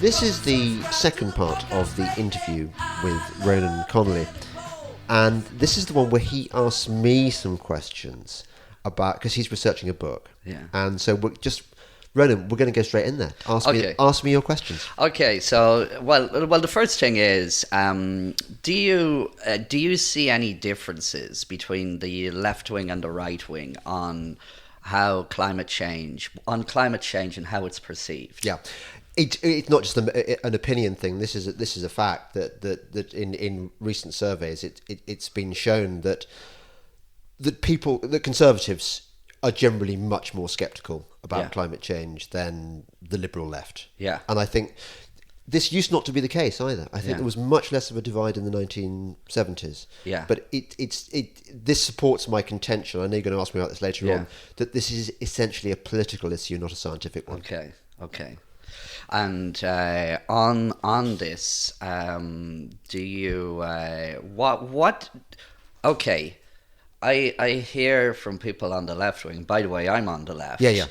This is the second part of the interview with Ronan Connolly, and this is the one where he asks me some questions about, because he's researching a book. Yeah. And so Ronan, we're going to go straight in there. Ask me your questions. Okay, so the first thing is, do you see any differences between the left wing and the right wing on climate change and how it's perceived? Yeah. It's not just an opinion thing. This is a fact that in recent surveys it's been shown that conservatives are generally much more sceptical about climate change than the liberal left. Yeah. And I think this used not to be the case either. I think there was much less of a divide in the 1970s. Yeah. But this supports my contention. I know you're going to ask me about this later on. That this is essentially a political issue, not a scientific one. Okay. And on this, do you what? Okay, I hear from people on the left wing. By the way, I'm on the left. Yeah.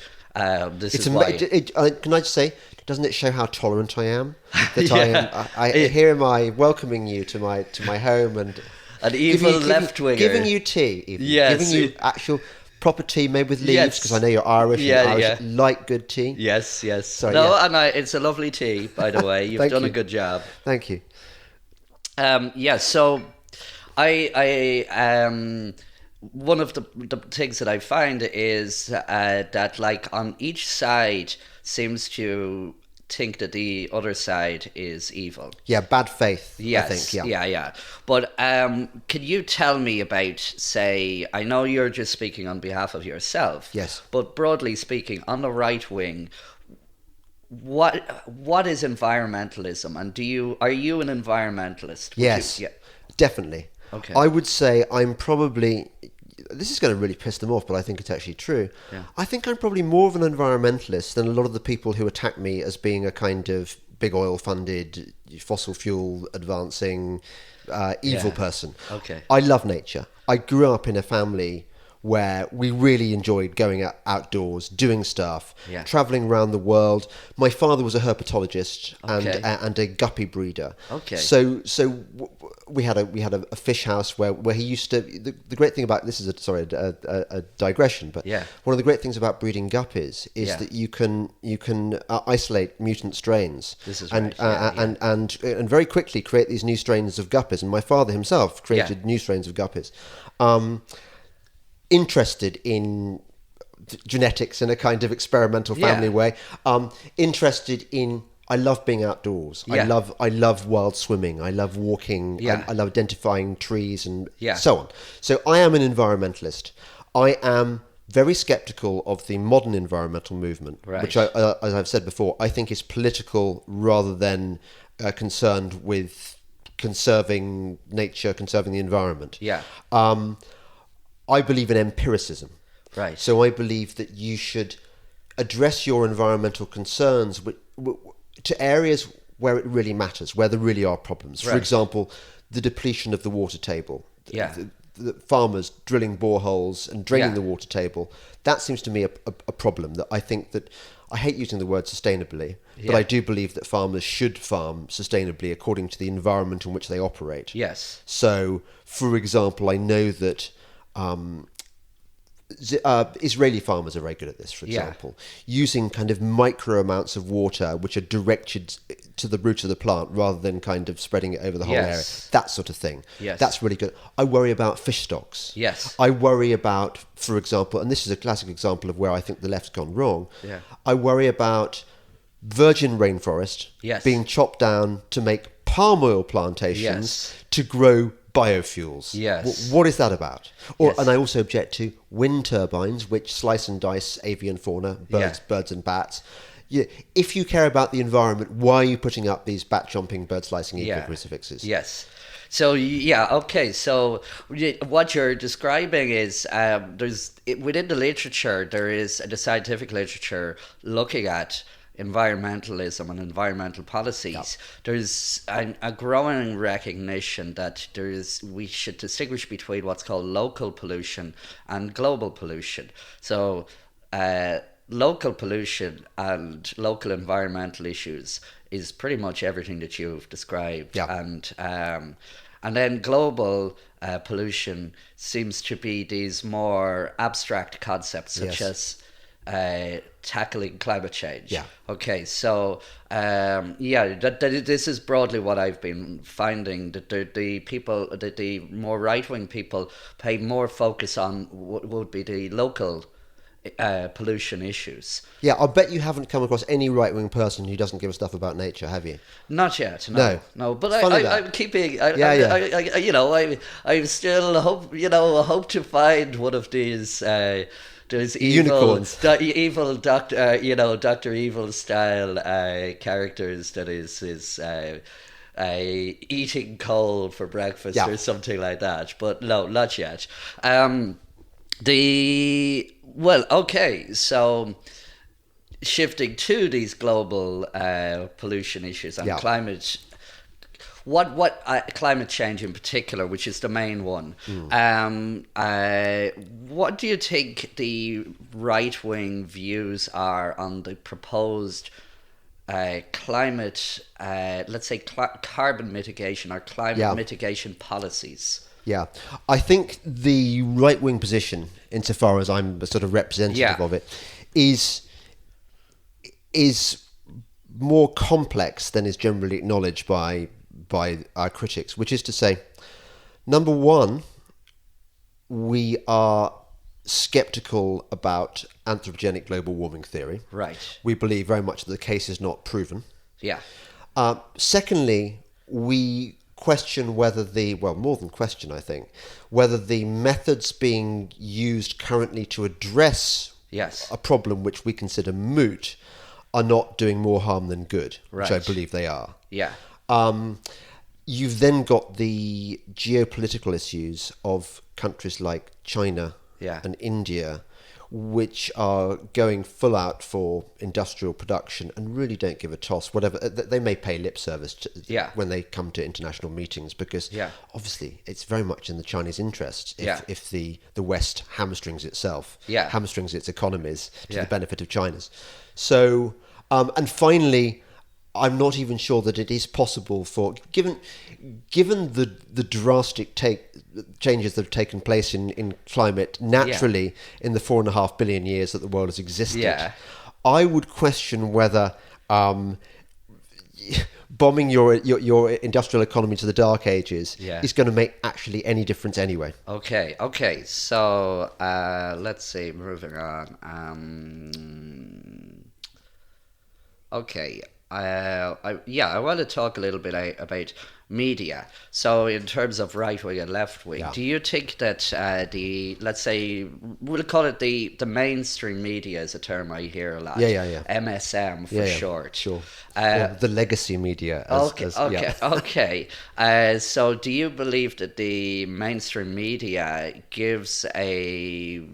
This is why. Can I just say, doesn't it show how tolerant I am? That here am I welcoming you to my home and an evil left winger giving you tea, giving you actual proper tea made with leaves, because I know you're Irish. And Irish like good tea. Yes. Sorry, and it's a lovely tea, by the way. You've done a good job. Thank you. So I one of the things that I find is that, like, on each side seems to think that the other side is evil. Yeah, bad faith. Yes, I think. Yeah. But can you tell me about, say, I know you're just speaking on behalf of yourself. Yes. But broadly speaking, on the right wing, what is environmentalism, and are you an environmentalist? Yes, definitely. Okay. I would say I'm probably. This is going to really piss them off, but I think it's actually true. Yeah. I think I'm probably more of an environmentalist than a lot of the people who attack me as being a kind of big oil funded, fossil fuel advancing, evil person. Okay. I love nature. I grew up in a family where we really enjoyed going outdoors, doing stuff, traveling around the world. My father was a herpetologist and a guppy breeder. Okay. So we had a fish house where he used to. The great thing about this is a digression, but one of the great things about breeding guppies is that you can isolate mutant strains. This is and right. And very quickly create these new strains of guppies. And my father himself created new strains of guppies. Interested in genetics in a kind of experimental family way. Interested in. I love being outdoors. I love wild swimming. I love walking. I love identifying trees and so on. So I am an environmentalist. I am very skeptical of the modern environmental movement, which, as I've said before, I think is political rather than concerned with conserving nature, conserving the environment. I believe in empiricism. Right. So I believe that you should address your environmental concerns to areas where it really matters, where there really are problems. For example, the depletion of the water table. The farmers drilling boreholes and draining the water table. That seems to me a problem that I think that, I hate using the word sustainably, but I do believe that farmers should farm sustainably according to the environment in which they operate. Yes. So, for example, I know that Israeli farmers are very good at this, for example, using kind of micro amounts of water which are directed to the root of the plant rather than kind of spreading it over the whole area. That sort of thing. Yes. That's really good. I worry about fish stocks. Yes. I worry about, for example, and this is a classic example of where I think the left's gone wrong. I worry about virgin rainforest being chopped down to make palm oil plantations to grow biofuels. Yes. What is that about? And I also object to wind turbines, which slice and dice avian fauna, birds and bats. If you care about the environment, why are you putting up these bat-jumping, bird-slicing eco-crucifixes? Yes. So, okay. So what you're describing is within the literature, there is the scientific literature looking at environmentalism and environmental policies. There's a growing recognition that we should distinguish between what's called local pollution and global pollution. So local pollution and local environmental issues is pretty much everything that you've described. Yeah. And then global pollution seems to be these more abstract concepts, such Yes. as tackling climate change. Yeah. Okay, so this is broadly what I've been finding, that the more right wing people pay more focus on what would be the local pollution issues. Yeah, I bet you haven't come across any right-wing person who doesn't give a stuff about nature, have you? Not yet, No. no. But It's funny I'm keeping. I still hope to find one of these. There's Unicorns. Evil Doctor, Doctor Evil style characters that is eating coal for breakfast or something like that. But no, not yet. So shifting to these global pollution issues and climate. What climate change in particular, which is the main one. What do you think the right wing views are on the proposed climate, let's say carbon mitigation or climate mitigation policies? Yeah, I think the right wing position, insofar as I'm a sort of representative of it, is more complex than is generally acknowledged by our critics, which is to say, number one, we are skeptical about anthropogenic global warming theory. Right. We believe very much that the case is not proven. Yeah. Secondly, we question whether more than question, I think, whether the methods being used currently to address a problem which we consider moot are not doing more harm than good, which I believe they are. Yeah. You've then got the geopolitical issues of countries like China and India, which are going full out for industrial production and really don't give a toss. Whatever they may pay lip service when they come to international meetings, because obviously it's very much in the Chinese interest if the West hamstrings itself, hamstrings its economies to the benefit of China's. So, and finally, I'm not even sure that it is possible for, given the drastic changes that have taken place in climate naturally in the 4.5 billion years that the world has existed. I would question whether bombing your industrial economy to the dark ages is going to make actually any difference anyway. Okay. So let's see. Moving on. I want to talk a little bit about media. So in terms of right wing and left wing, do you think that let's say, we'll call it the mainstream media is a term I hear a lot. MSM for short. Sure. Or the legacy media. Okay. So do you believe that the mainstream media gives a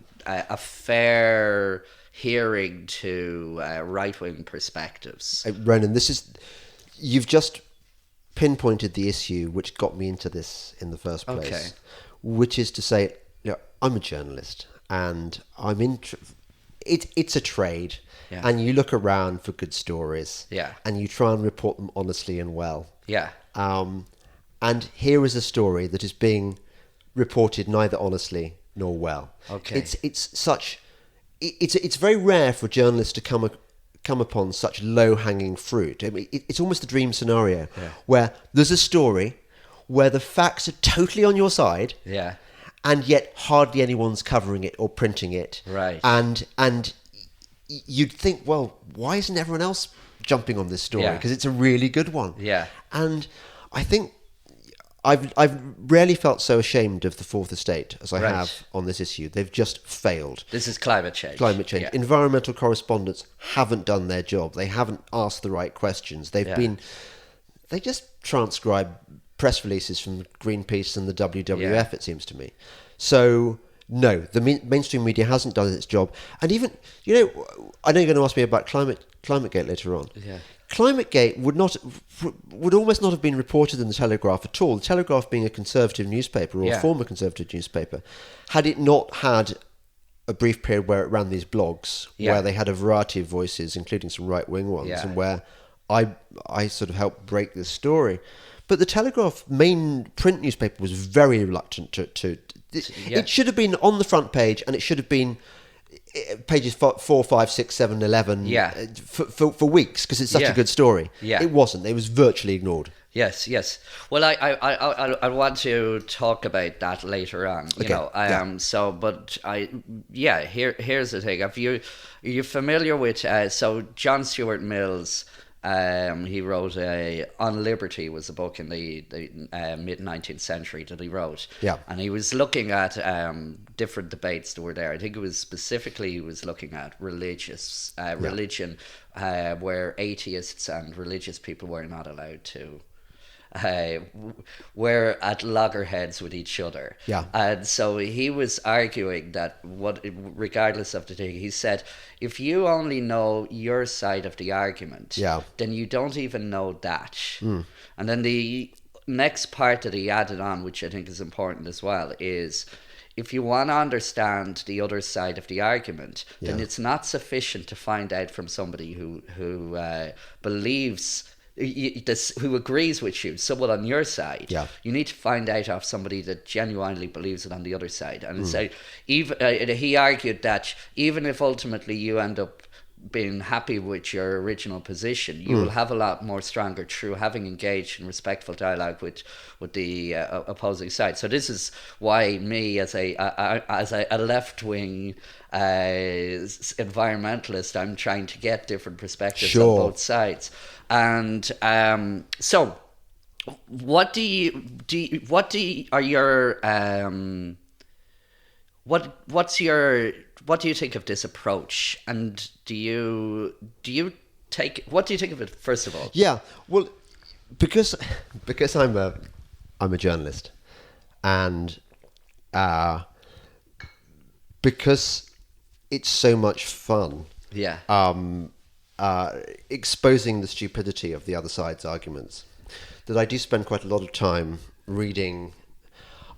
fair hearing to right-wing perspectives? Ronan, you've just pinpointed the issue which got me into this in the first place, which is to say, I'm a journalist and it's a trade, and you look around for good stories, and you try and report them honestly and well. And here is a story that is being reported neither honestly nor well. It's very rare for journalists to come upon such low-hanging fruit. I mean, it's almost a dream scenario where there's a story where the facts are totally on your side, and yet hardly anyone's covering it or printing it. Right. And you'd think, well, why isn't everyone else jumping on this story? Because it's a really good one. And I think I've rarely felt so ashamed of the Fourth Estate as I have on this issue. They've just failed. This is climate change. Yeah. Environmental correspondents haven't done their job. They haven't asked the right questions. They just transcribe press releases from Greenpeace and the WWF, it seems to me. So, no, the mainstream media hasn't done its job. And even, I know you're going to ask me about ClimateGate later on. ClimateGate would almost not have been reported in the Telegraph at all. The Telegraph being a conservative newspaper, or a former conservative newspaper, had it not had a brief period where it ran these blogs, where they had a variety of voices, including some right-wing ones, and where I sort of helped break this story. But the Telegraph main print newspaper was very reluctant to it should have been on the front page, and it should have been pages 4, 5, 6, 7, 11 for weeks, because it's such a good story. It wasn't. It was virtually ignored. Yes. Well, I want to talk about that later on. So, but here's the thing. Are you familiar with so John Stuart Mill's? He wrote On Liberty was a book in the mid 19th century that he wrote. And he was looking at different debates that were there. I think it was specifically he was looking at religion, where atheists and religious people were not allowed to. Were at loggerheads with each other. And so he was arguing that regardless of the thing, he said, if you only know your side of the argument, then you don't even know that. And then the next part that he added on, which I think is important as well, is if you want to understand the other side of the argument, then it's not sufficient to find out from somebody who believes, who agrees with you, someone on your side. You need to find out of somebody that genuinely believes it on the other side. And so he argued that even if ultimately you end up being happy with your original position, you will have a lot more stronger through having engaged in respectful dialogue with the opposing side. So this is why me as a left-wing environmentalist, I'm trying to get different perspectives on both sides. And so what do you think of this approach, and what do you think of it, first of all? Well, because I'm a journalist, and because it's so much fun exposing the stupidity of the other side's arguments, that I do spend quite a lot of time reading,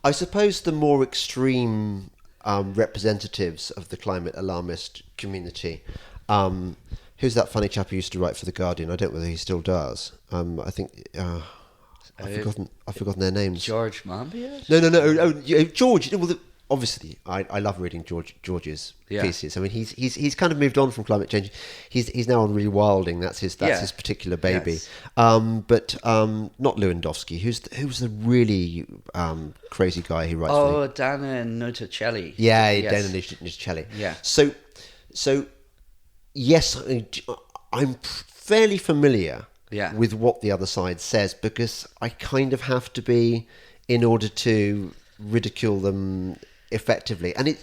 I suppose, the more extreme representatives of the climate alarmist community. Who's that funny chap who used to write for The Guardian? I don't know whether he still does. I think I've forgotten their names. George Monbiot? No. George. Well, obviously, I love reading George's pieces. I mean, he's kind of moved on from climate change. He's now on rewilding. That's his particular baby. But not Lewandowski. Who's the really crazy guy who writes? Oh, Dana Nuccelli. Dana Nuccelli. Yeah. So yes, I'm fairly familiar with what the other side says, because I kind of have to be in order to ridicule them effectively, and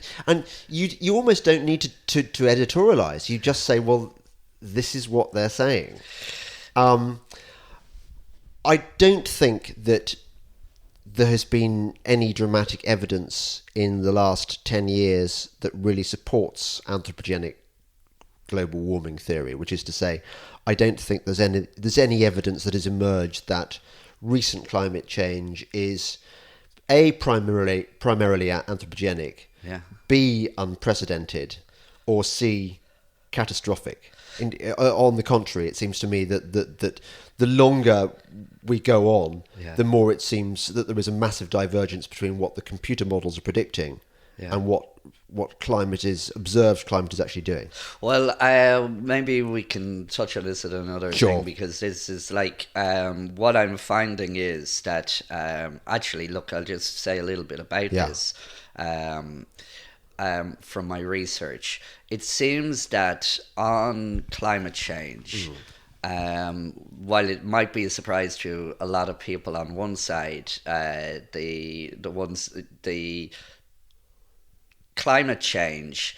you almost don't need to editorialize. You just say, well, this is what they're saying. I don't think that there has been any dramatic evidence in the last 10 years that really supports anthropogenic global warming theory, which is to say, I don't think there's any evidence that has emerged that recent climate change is A, primarily anthropogenic, B, unprecedented, or C, catastrophic. On the contrary, it seems to me that the longer we go on, the more it seems that there is a massive divergence between what the computer models are predicting and what observed climate is actually doing. Well, maybe we can touch on this at another thing, because this is like what I'm finding is that actually, look, I'll just say a little bit about this. From my research, it seems that on climate change, while it might be a surprise to a lot of people on one side, the climate change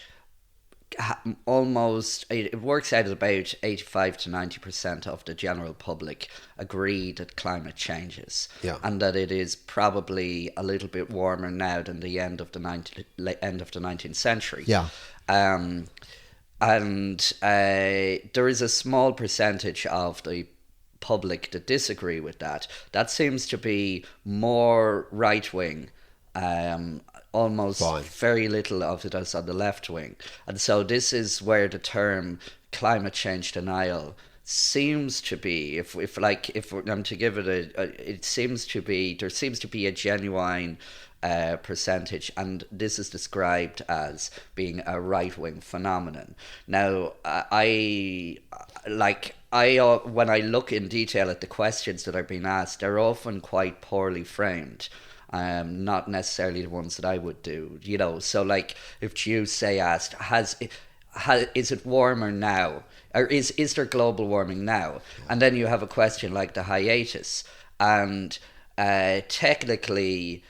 it works out at about 85 to 90% of the general public agree that climate changes, and that it is probably a little bit warmer now than the end of the 19th century. And there is a small percentage of the public that disagree with that. That seems to be more right wing. Almost very little of it is on the left wing. And so this is where the term climate change denial seems to be, if I'm to give it it seems to be, there seems to be a genuine percentage, and this is described as being a right-wing phenomenon. Now, when I look in detail at the questions that are being asked, they're often quite poorly framed. Not necessarily the ones that I would do, So, like, if you say asked, is it warmer now, or is there global warming now? And then you have a question like the hiatus, and technically,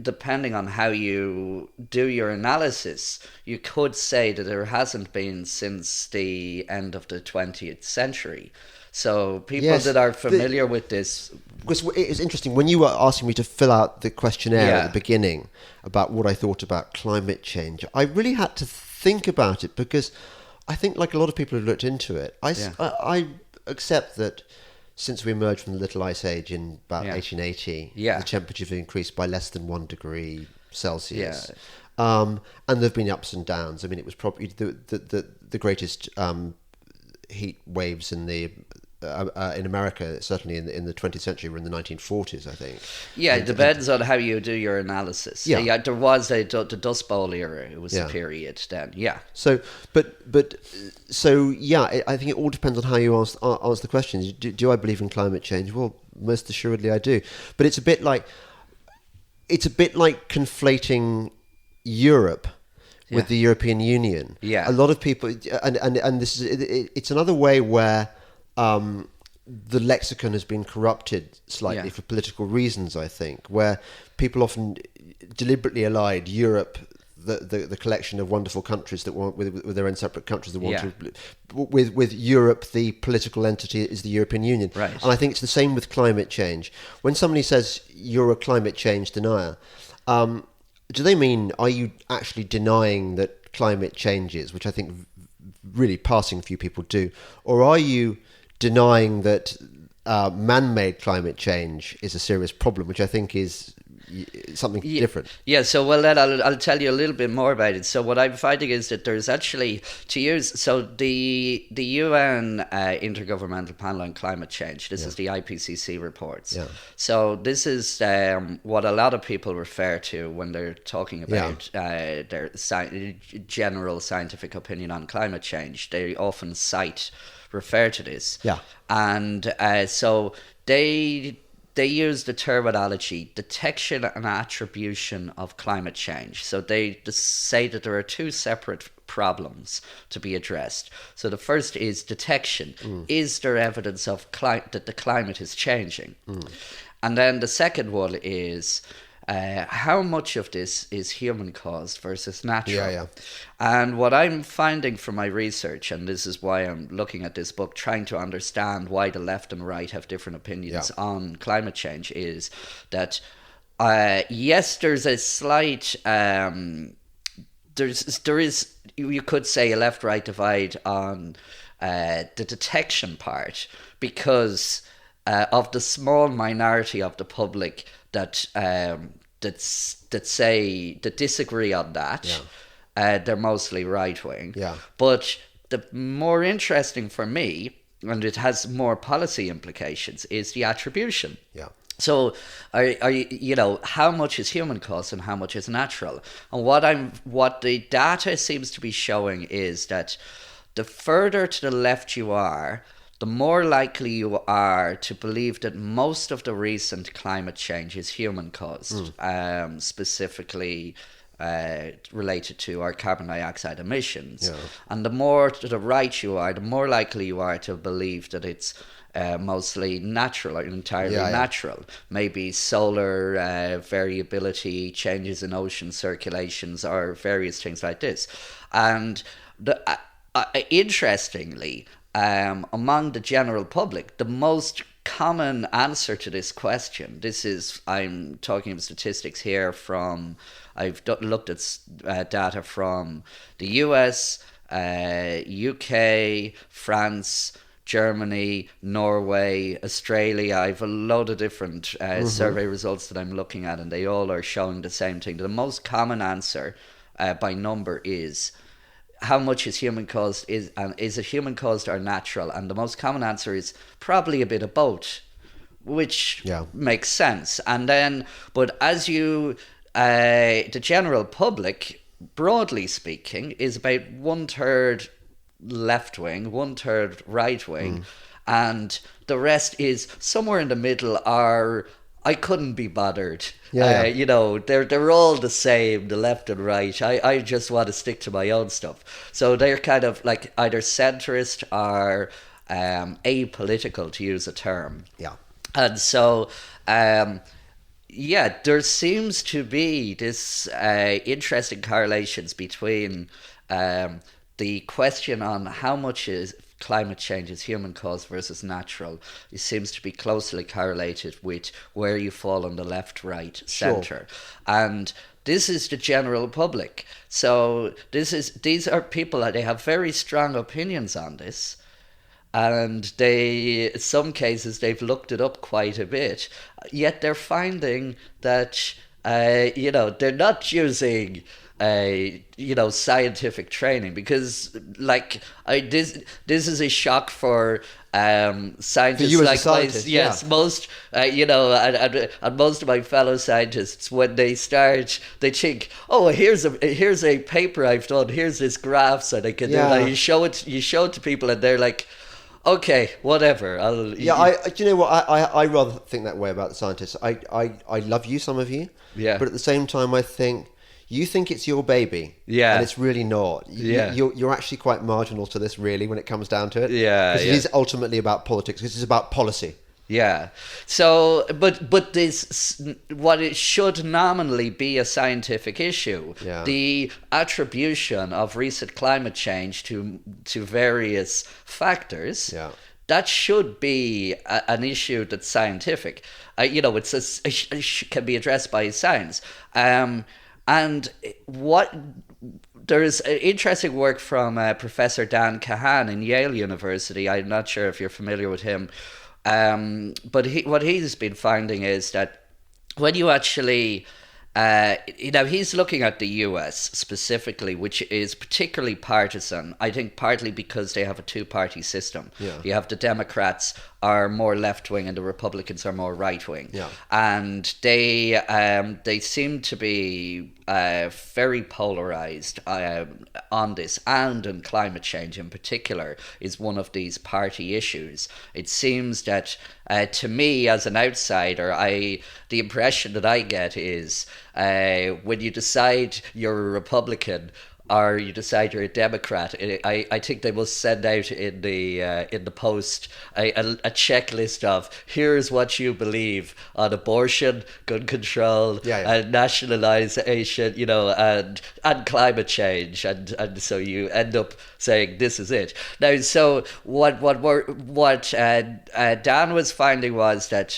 depending on how you do your analysis, you could say that there hasn't been since the end of the 20th century. So people that are familiar with this... Because it's interesting, when you were asking me to fill out the questionnaire at the beginning about what I thought about climate change, I really had to think about it, because I think, like a lot of people who've looked into it, I accept that since we emerged from the Little Ice Age in about 1880, the temperatures have increased by less than 1 degree Celsius. And there have been ups and downs. I mean, it was probably the greatest heat waves in America, certainly in the 20th century, were in the 1940s, I think. Yeah, it depends on how you do your analysis. Yeah, there was the Dust Bowl era. It was a period then. Yeah. So, I think it all depends on how you answer the questions. Do I believe in climate change? Well, most assuredly I do. But it's a bit like conflating Europe with the European Union. Yeah. A lot of people, and this is it's another way where the lexicon has been corrupted slightly for political reasons, I think, where people often deliberately allied Europe, the collection of wonderful countries that want with their own separate countries that want to, with Europe, the political entity is the European Union. Right. And I think it's the same with climate change. When somebody says you're a climate change denier, do they mean, are you actually denying that climate changes, which I think really passing few people do, or are you denying that man-made climate change is a serious problem, which I think is something different? Yeah, so then I'll tell you a little bit more about it. So what I'm finding is that there's actually, the UN Intergovernmental Panel on Climate Change, this is the IPCC reports. Yeah. So this is what a lot of people refer to when they're talking about their general scientific opinion on climate change. They often refer to this. Yeah. And so they use the terminology detection and attribution of climate change. So they say that there are two separate problems to be addressed. So the first is detection. Is there evidence of that the climate is changing? And then the second one is how much of this is human caused versus natural. And what I'm finding from my research, and this is why I'm looking at this book, trying to understand why the left and right have different opinions on climate change, is that yes, there's a slight there is, you could say, a left-right divide on the detection part, because of the small minority of the public that disagree on that. They're mostly right-wing. But the more interesting for me, and it has more policy implications, is the attribution. So, how much is human caused and how much is natural? And what the data seems to be showing is that the further to the left you are, the more likely you are to believe that most of the recent climate change is human caused, specifically related to our carbon dioxide emissions. And the more to the right you are, the more likely you are to believe that it's mostly natural or entirely natural. Maybe solar variability, changes in ocean circulations, or various things like this. And interestingly, among the general public, the most common answer to this question, I'm talking of statistics here I've looked at data from the US, UK, France, Germany, Norway, Australia. I've a load of different survey results that I'm looking at, and they all are showing the same thing. The most common answer by number is how much is human caused, is it human caused or natural? And the most common answer is probably a bit of both, which makes sense. And then, but as the general public, broadly speaking, is about 1/3 left wing, 1/3 right wing, and the rest is somewhere in the middle, or I couldn't be bothered. You know, they're all the same, the left and right. I just want to stick to my own stuff. So they're kind of like either centrist or apolitical, to use a term. Yeah. And so, there seems to be this interesting correlations between the question on how much is climate change is human caused versus natural. It seems to be closely correlated with where you fall on the left, right, centre. And this is the general public. So these are people that they have very strong opinions on this. And in some cases, they've looked it up quite a bit. Yet they're finding that, they're not using scientific training, because this is a shock for scientists. For you as like a scientist, yes, most and most of my fellow scientists, when they start, they think, oh, here's a paper I've done, here's this graph, so they can you show it to people, and they're like, okay, whatever. Do you know what? I rather think that way about the scientists. I love you, some of you. Yeah. But at the same time, I think you think it's your baby. Yeah. And it's really not. Yeah. You're actually quite marginal to this, really, when it comes down to it. Yeah. Because it is ultimately about politics. This is about policy. Yeah. So, but this, what it should nominally be a scientific issue, the attribution of recent climate change to various factors, that should be an issue that's scientific. It can be addressed by science. And there's interesting work from Professor Dan Kahan in Yale University. I'm not sure if you're familiar with him. But what he's been finding is that when you actually, he's looking at the US specifically, which is particularly partisan, I think partly because they have a two-party system. Yeah. You have the Democrats are more left-wing and the Republicans are more right-wing. Yeah. And they seem to be very polarized on this, and on climate change in particular is one of these party issues. It seems that to me, as an outsider, the impression that I get is when you decide you're a Republican or you decide you're a Democrat, I think they must send out in the post a checklist of here's what you believe on abortion, gun control, and nationalization, and climate change, and so you end up saying this is it. Now, so what Dan was finding was that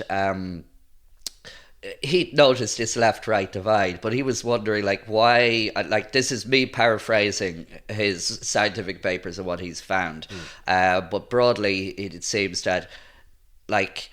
he noticed this left-right divide, but he was wondering, why, this is me paraphrasing his scientific papers and what he's found. But broadly, it seems that, the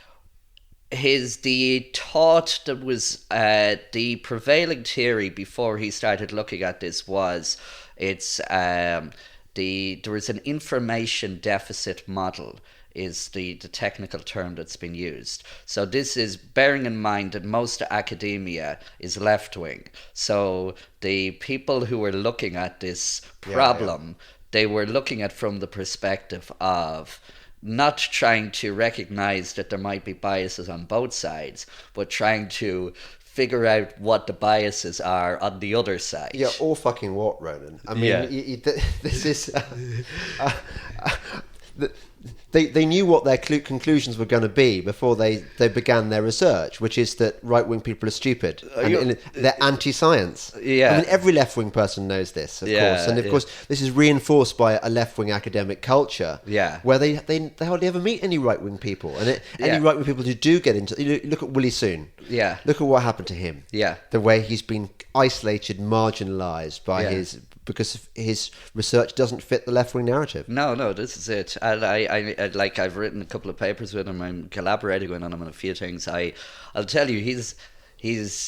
thought that was the prevailing theory before he started looking at this was there is an information deficit model, is the technical term that's been used. So this is bearing in mind that most academia is left-wing. So the people who were looking at this problem, they were looking at from the perspective of not trying to recognize that there might be biases on both sides, but trying to figure out what the biases are on the other side. Yeah, or fucking what, Ronan? I mean, this is... They knew what their conclusions were going to be before they began their research, which is that right-wing people are stupid and they're anti-science. Yeah. I mean, every left-wing person knows this, of course. And of course, this is reinforced by a left-wing academic culture where they hardly ever meet any right-wing people. And any right-wing people who do get into... Look at Willie Soon. Yeah. Look at what happened to him. Yeah. The way he's been isolated, marginalised by because his research doesn't fit the left-wing narrative. No, this is it. And I've written a couple of papers with him. I'm collaborating with him on a few things. I'll tell you, he's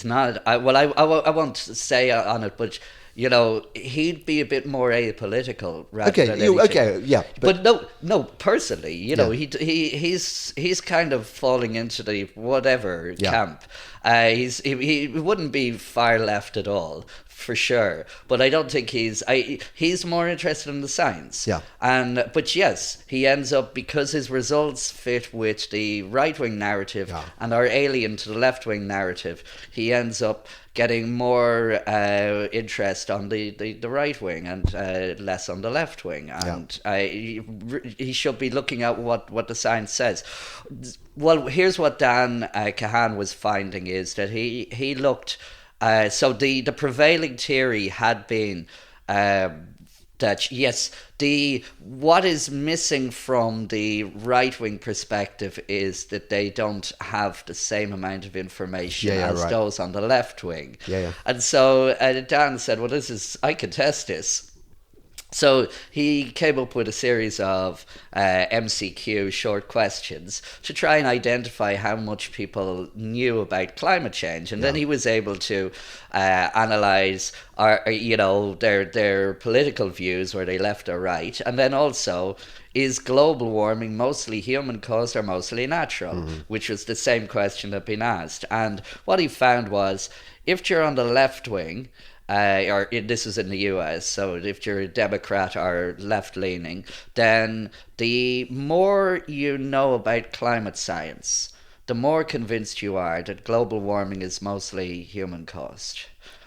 not. I won't say on it, but he'd be a bit more apolitical rather than anything. Yeah. But no, personally, he's kind of falling into the whatever camp. He wouldn't be far left at all, for sure. But I don't think he's more interested in the science. Yeah. But yes, he ends up, because his results fit with the right-wing narrative and are alien to the left-wing narrative, he ends up getting more interest on the right wing and less on the left wing, and he should be looking at what the science says. Well, here's what Dan Kahan was finding, is that he looked. So the prevailing theory had been that yes, what is missing from the right-wing perspective is that they don't have the same amount of information as those on the left wing. And so Dan said, well, I can test this. So he came up with a series of MCQ short questions to try and identify how much people knew about climate change, and then he was able to analyze their political views, where they left or right, and then also, is global warming mostly human caused or mostly natural, which was the same question that had been asked. And what he found was, if you're on the left wing, this was in the US, so if you're a Democrat or left-leaning, then the more you know about climate science, the more convinced you are that global warming is mostly human-caused,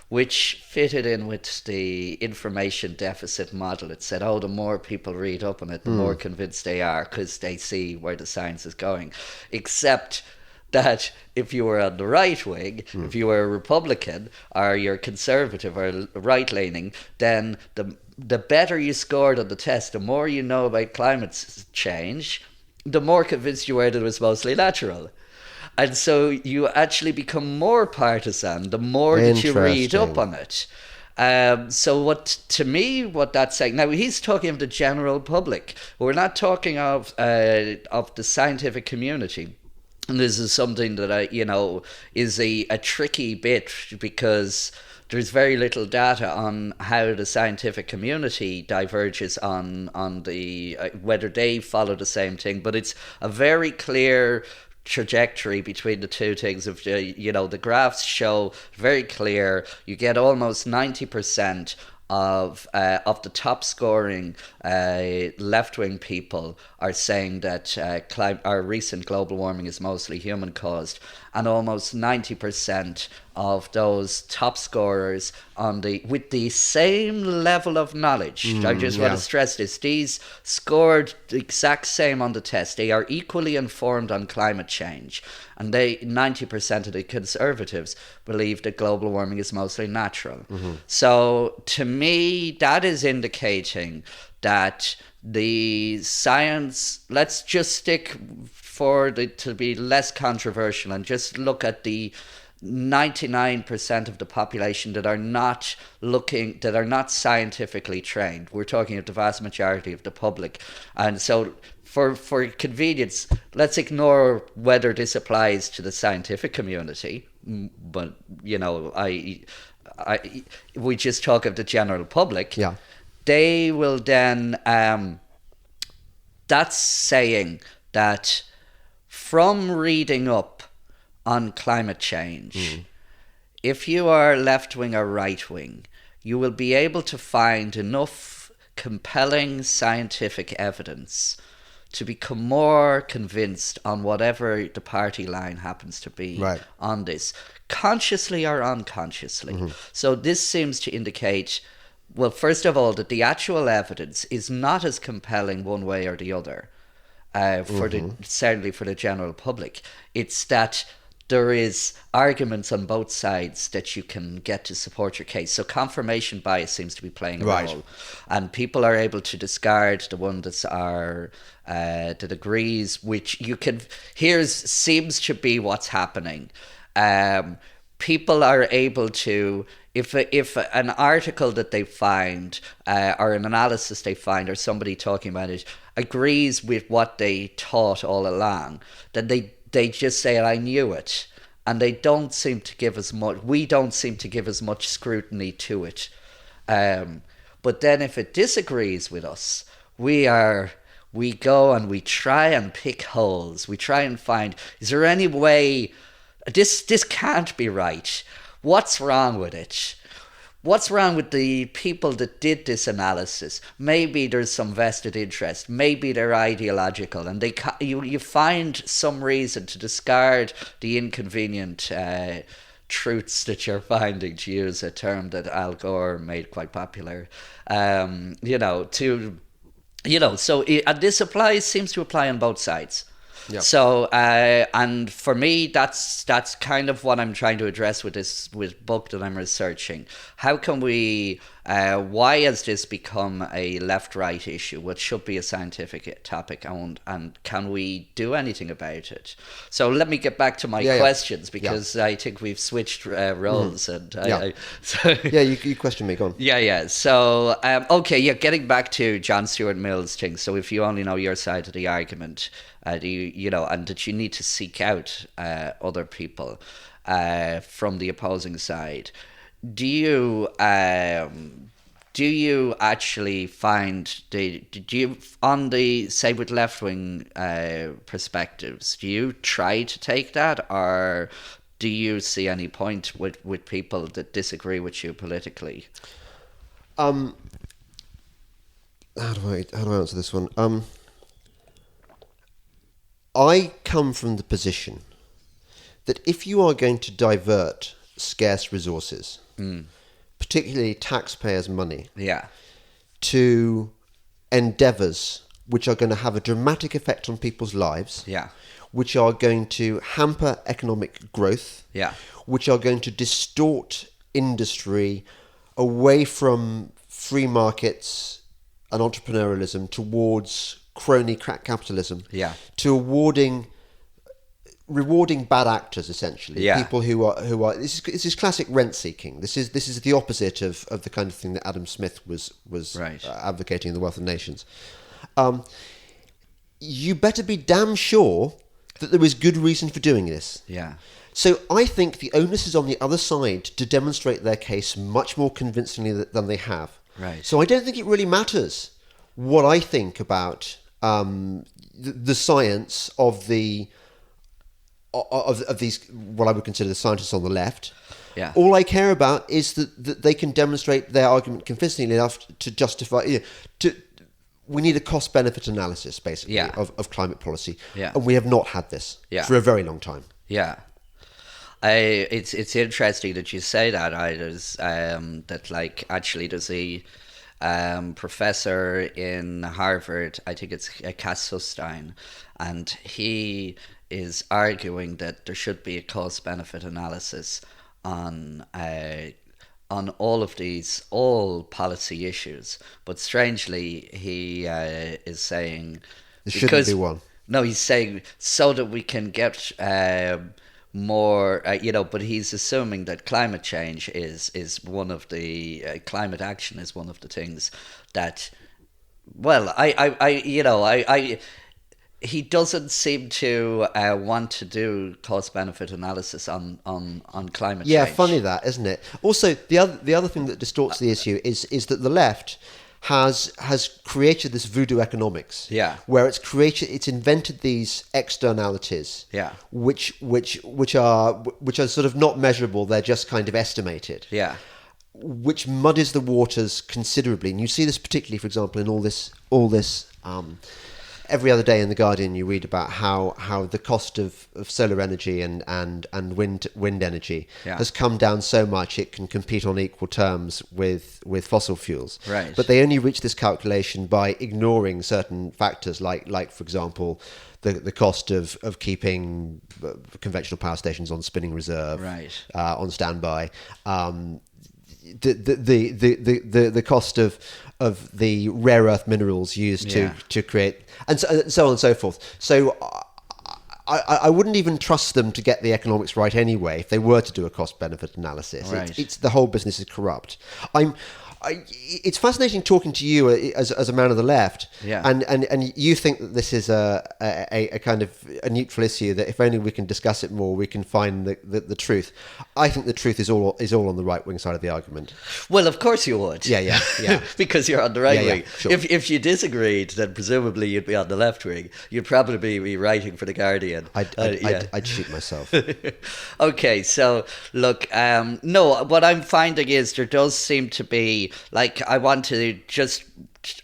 which fitted in with the information deficit model. It said, the more people read up on it, the more convinced they are, because they see where the science is going. Except that if you were on the right wing, if you were a Republican, or you're conservative or right-leaning, then the better you scored on the test, the more you know about climate change, the more convinced you were that it was mostly natural. And so you actually become more partisan the more that you read up on it. So what that's saying, now he's talking of the general public. We're not talking of the scientific community. And this is something that is a tricky bit, because there's very little data on how the scientific community diverges on the whether they follow the same thing. But it's a very clear trajectory between the two things. Of the graphs show very clear. You get almost 90% of the top scoring left-wing people are saying that our recent global warming is mostly human caused, and almost 90% of those top scorers with the same level of knowledge. I just want to stress this. These scored the exact same on the test. They are equally informed on climate change. And 90% of the conservatives believe that global warming is mostly natural. So to me, that is indicating that the science, let's just stick to be less controversial and just look at the 99% of the population that are not scientifically trained. We're talking of the vast majority of the public. And so for convenience, let's ignore whether this applies to the scientific community. But, we just talk of the general public. Yeah. They will then, that's saying that from reading up on climate change, if you are left-wing or right-wing, you will be able to find enough compelling scientific evidence to become more convinced on whatever the party line happens to be on this, consciously or unconsciously. So this seems to indicate, well, first of all, that the actual evidence is not as compelling one way or the other, certainly for the general public. It's that there is arguments on both sides that you can get to support your case. So confirmation bias seems to be playing a role, and people are able to discard the one that agrees, which seems to be what's happening. People are able to, if an article that they find or an analysis they find or somebody talking about it agrees with what they thought all along, then they just say, I knew it. And they don't seem to give as much, we don't seem to give as much scrutiny to it But then if it disagrees with us, we go and we try and pick holes. We try and find, is there any way this can't be right? What's wrong with it? What's wrong with the people that did this analysis? Maybe there's some vested interest. Maybe they're ideological, and you find some reason to discard the inconvenient truths that you're finding, to use a term that Al Gore made quite popular. And this seems to apply on both sides. Yep. So, and for me, that's kind of what I'm trying to address with this book that I'm researching. How can we? Why has this become a left-right issue, which should be a scientific topic, and can we do anything about it? So let me get back to my questions, because I think we've switched roles. And you question me. Go on. Yeah. So getting back to John Stuart Mill's thing. So if you only know your side of the argument, and that you need to seek out other people from the opposing side. Do you actually find on the, say, with left-wing perspectives, do you try to take that, or do you see any point with people that disagree with you politically? How do I answer this one? I come from the position that if you are going to divert scarce resources, particularly taxpayers' money, to endeavours which are going to have a dramatic effect on people's lives, which are going to hamper economic growth, which are going to distort industry away from free markets and entrepreneurialism towards crony capitalism, to rewarding bad actors, essentially, people who are this is classic rent seeking. This is the opposite of the kind of thing that Adam Smith was advocating in The Wealth of Nations. You better be damn sure that there is good reason for doing this. So I think the onus is on the other side to demonstrate their case much more convincingly than they have. So I don't think it really matters what I think about the science of these, what I would consider the scientists on the left. All I care about is that they can demonstrate their argument convincingly enough to justify. We need a cost-benefit analysis, basically, of climate policy, and we have not had this for a very long time. It's interesting that you say that. There's a professor in Harvard, I think it's Cass Sustein, and he is arguing that there should be a cost-benefit analysis on all policy issues. But strangely, he is saying there shouldn't be one. No, he's saying so that we can get more, but he's assuming that climate change is one of the climate action is one of the things that, he doesn't seem to want to do cost benefit analysis on climate change. Yeah, funny that, isn't it? Also, the other thing that distorts the issue is that the left has created this voodoo economics, where it's invented these externalities, which are sort of not measurable. They're just kind of estimated, which muddies the waters considerably. And you see this particularly, for example, in all this. Every other day in The Guardian, you read about how the cost of solar energy and wind energy has come down so much it can compete on equal terms with fossil fuels. But they only reach this calculation by ignoring certain factors, like for example, the cost of keeping conventional power stations on spinning reserve, on standby. The cost of the rare earth minerals used to create, and so on and so forth. So I wouldn't even trust them to get the economics right anyway if they were to do a cost benefit analysis. It's the whole business is corrupt. it's fascinating talking to you as a man of the left, Yeah. and you think that this is a kind of a neutral issue, that if only we can discuss it more, we can find the truth. I think the truth is all on the right wing side of the argument. Well, of course you would. Yeah. Because you're on the right wing. Sure. If you disagreed, then presumably you'd be on the left wing. You'd probably be writing for The Guardian. I'd shoot myself. Okay, so look, no, what I'm finding is there does seem to be, like, I want to just,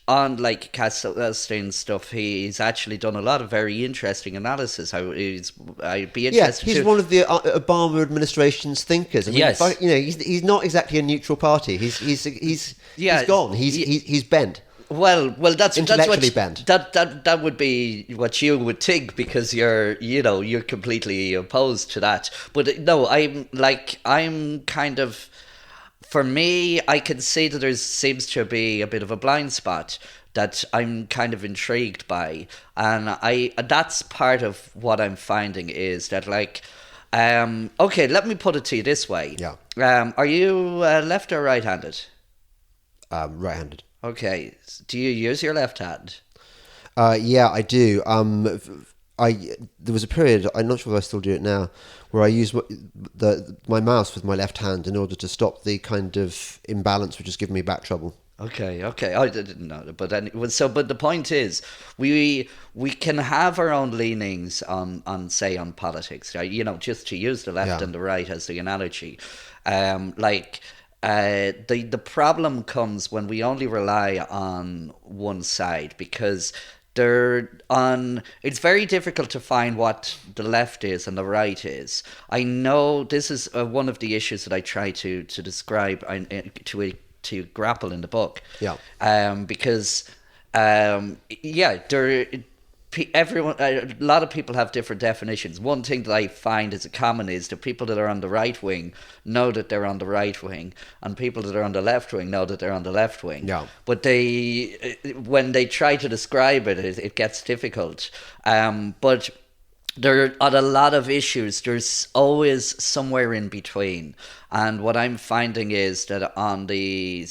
on like Castlestein's stuff, he's actually done a lot of very interesting analysis. I'd be interested. Yeah, he's one of the Obama administration's thinkers. I mean, yes, he's not exactly a neutral party. He's gone. He's bent. Well, that's intellectually what, bent. That would be what you would think, because you're completely opposed to that. But no, I'm kind of, for me, I can see that there seems to be a bit of a blind spot that I'm kind of intrigued by, and that's part of what I'm finding is that, like, okay, let me put it to you this way. Yeah. Are you left or right-handed? Right-handed. Okay. Do you use your left hand? Yeah, I do. There was a period, I'm not sure if I still do it now, where I used my mouse with my left hand in order to stop the kind of imbalance which is giving me back trouble. Okay. I didn't know that, but but the point is, we can have our own leanings on politics, right? Just to use the left and the right as the analogy, the problem comes when we only rely on one side, because it's very difficult to find what the left is and the right is. I know this is one of the issues that I try to describe to grapple in the book. Yeah. Because everyone, a lot of people have different definitions. One thing that I find is common is the people that are on the right wing know that they're on the right wing, and people that are on the left wing know that they're on the left wing. Yeah. But when they try to describe it gets difficult. But there, on a lot of issues, there's always somewhere in between. And what I'm finding is that on a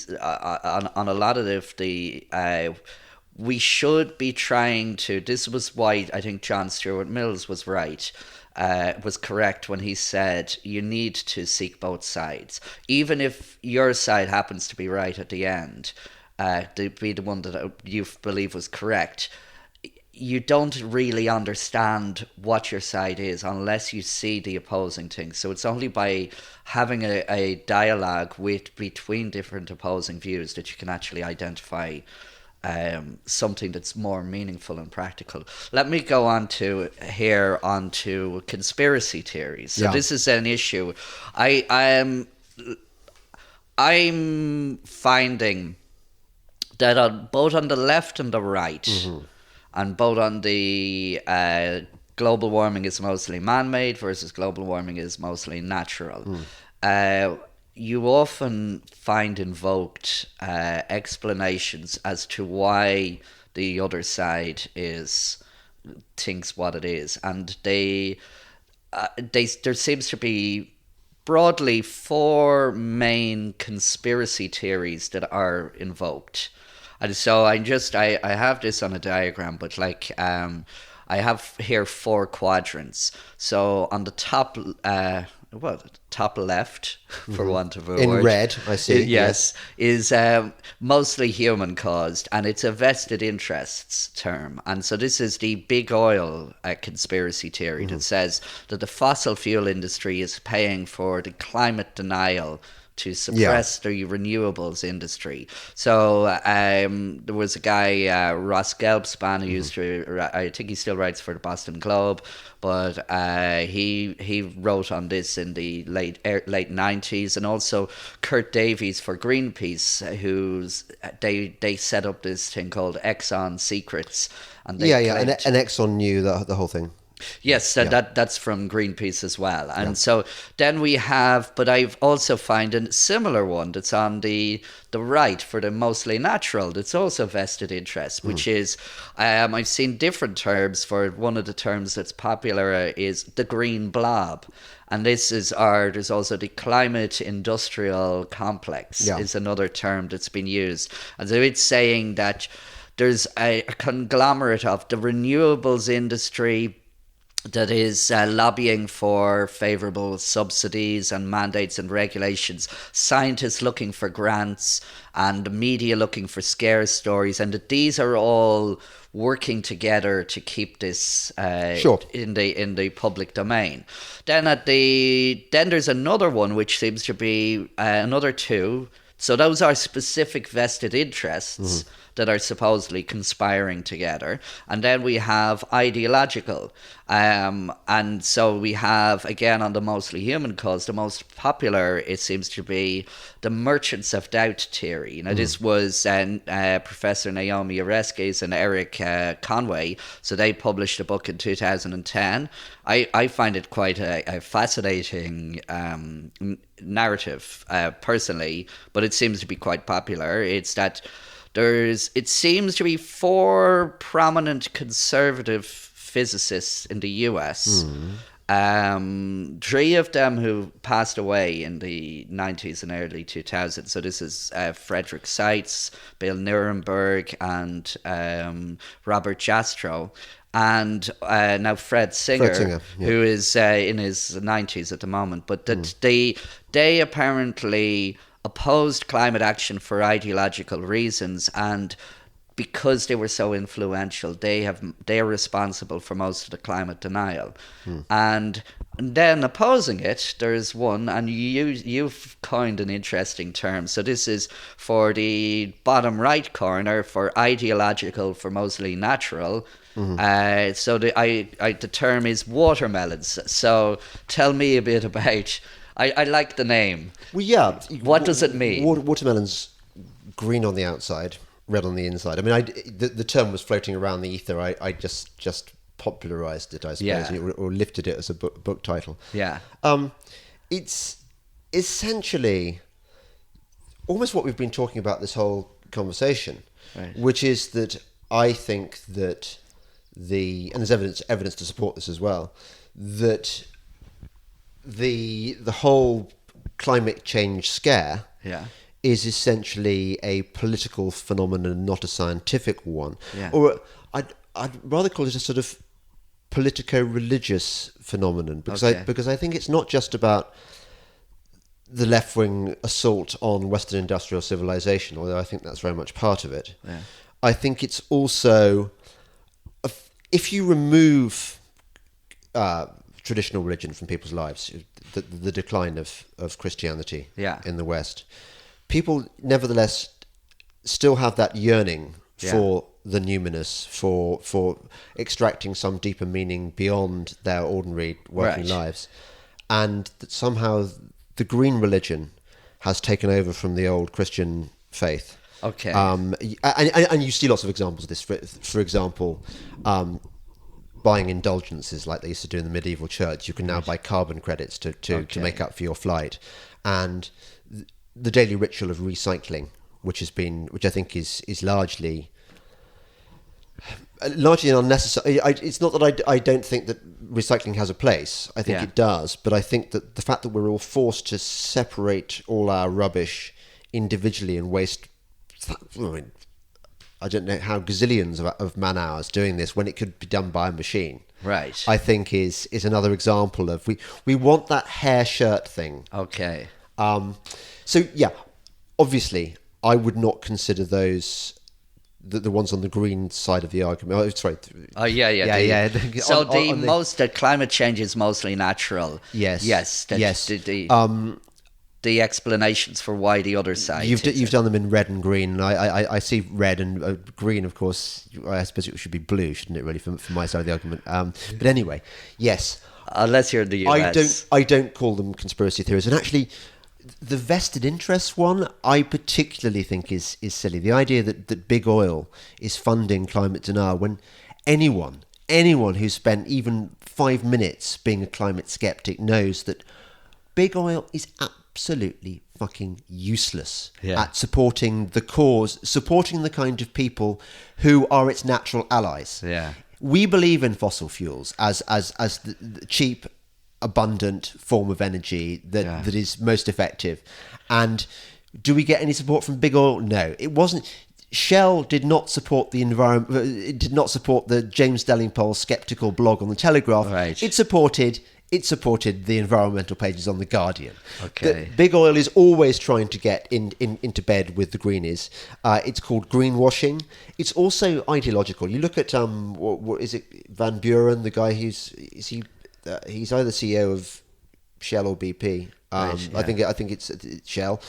lot of we should be trying to. This was why I think John Stuart Mills was right, was correct when he said you need to seek both sides, even if your side happens to be right at the end, to be the one that you believe was correct. You don't really understand what your side is unless you see the opposing thing. So it's only by having a dialogue between different opposing views that you can actually identify something that's more meaningful and practical. Let me go on to conspiracy theories. So this is an issue. I'm finding that both on the left and the right, mm-hmm. and both on the global warming is mostly man-made versus global warming is mostly natural. You often find invoked explanations as to why the other side thinks what it is, and there seems to be broadly 4 main conspiracy theories that are invoked. And so I have this on a diagram, but I have here 4 quadrants. So on the top top left, for want of a word. In red, I see. Yes, is mostly human caused, and it's a vested interests term. And so this is the big oil conspiracy theory that says that the fossil fuel industry is paying for the climate denial to suppress the renewables industry. So there was a guy, Ross Gelbspan, who used to, I think he still writes for the Boston Globe, but he wrote on this in the late 90s, and also Kurt Davies for Greenpeace, they set up this thing called Exxon Secrets. And and Exxon knew the whole thing. Yes, that's from Greenpeace as well. And so then we have, but I've also found a similar one that's on the right for the mostly natural, that's also vested interest, which is, I've seen different terms for one of the terms that's popular is the green blob. And this is there's also the climate industrial complex is another term that's been used. And so it's saying that there's a conglomerate of the renewables industry that is lobbying for favourable subsidies and mandates and regulations, scientists looking for grants, and the media looking for scare stories, and that these are all working together to keep this in the public domain. Then then there's another one which seems to be another two. So those are specific vested interests that are supposedly conspiring together. And then we have ideological. And so we have, again, on the mostly human cause, the most popular, it seems to be the merchants of doubt theory. Now, this was Professor Naomi Oreskes and Eric Conway. So they published a book in 2010. I find it quite a fascinating narrative, personally, but it seems to be quite popular. It's that it seems to be 4 prominent conservative physicists in the US. 3 of them who passed away in the 90s and early 2000s. So this is Frederick Seitz, Bill Nuremberg, and Robert Jastrow. And now Fred Singer, who is in his 90s at the moment. But that they apparently opposed climate action for ideological reasons, and because they were so influential, they're responsible for most of the climate denial. And then opposing it, there's one, and you've coined an interesting term. So this is for the bottom right corner, for ideological for mostly natural. So the term is watermelons. So tell me a bit about. I like the name. Well, yeah. What does it mean? Watermelon's green on the outside, red on the inside. I mean, the term was floating around the ether. I just popularized it, I suppose, or lifted it as a book title. Yeah. It's essentially almost what we've been talking about this whole conversation, which is that I think that and there's evidence to support this as well, that the whole climate change scare is essentially a political phenomenon, not a scientific one. Or I'd rather call it a sort of politico-religious phenomenon, because I think it's not just about the left-wing assault on Western industrial civilization, although I think that's very much part of it. I think it's also, if you remove traditional religion from people's lives, the decline of Christianity in the West, people nevertheless still have that yearning for the numinous, for extracting some deeper meaning beyond their ordinary working lives, and that somehow the green religion has taken over from the old Christian faith. And you see lots of examples of this. For example, buying indulgences like they used to do in the medieval church. You can now buy carbon credits to make up for your flight, and the daily ritual of recycling, which I think is largely unnecessary. It's not that I don't think that recycling has a place. I think it does, but I think that the fact that we're all forced to separate all our rubbish individually and waste, I don't know how gazillions of man hours doing this when it could be done by a machine. I think is another example of we want that hair shirt thing. So yeah, obviously I would not consider those the ones on the green side of the argument. Oh, sorry. So the climate change is mostly natural. Yes. The explanations for why the other side. You've done them in red and green. I see red and green. Of course, I suppose it should be blue, shouldn't it? Really, from my side of the argument. But anyway, yes. Unless you're in the US, I don't call them conspiracy theories. And actually, the vested interest one, I particularly think is silly. The idea that big oil is funding climate denial when anyone anyone who's spent even 5 minutes being a climate skeptic knows that big oil is absolutely fucking useless at supporting the cause, supporting the kind of people who are its natural allies. Yeah. We believe in fossil fuels as the cheap, abundant form of energy that is most effective. And do we get any support from big oil? No, it wasn't. Shell did not support the environment. It did not support the James Delingpole skeptical blog on the Telegraph. Right. It supported the environmental pages on the Guardian. Okay. Big oil is always trying to get into bed with the Greenies. It's called greenwashing. It's also ideological. You look at what is it? Van Buren, the guy he's either CEO of Shell or BP. Right, yeah. I think it's Shell.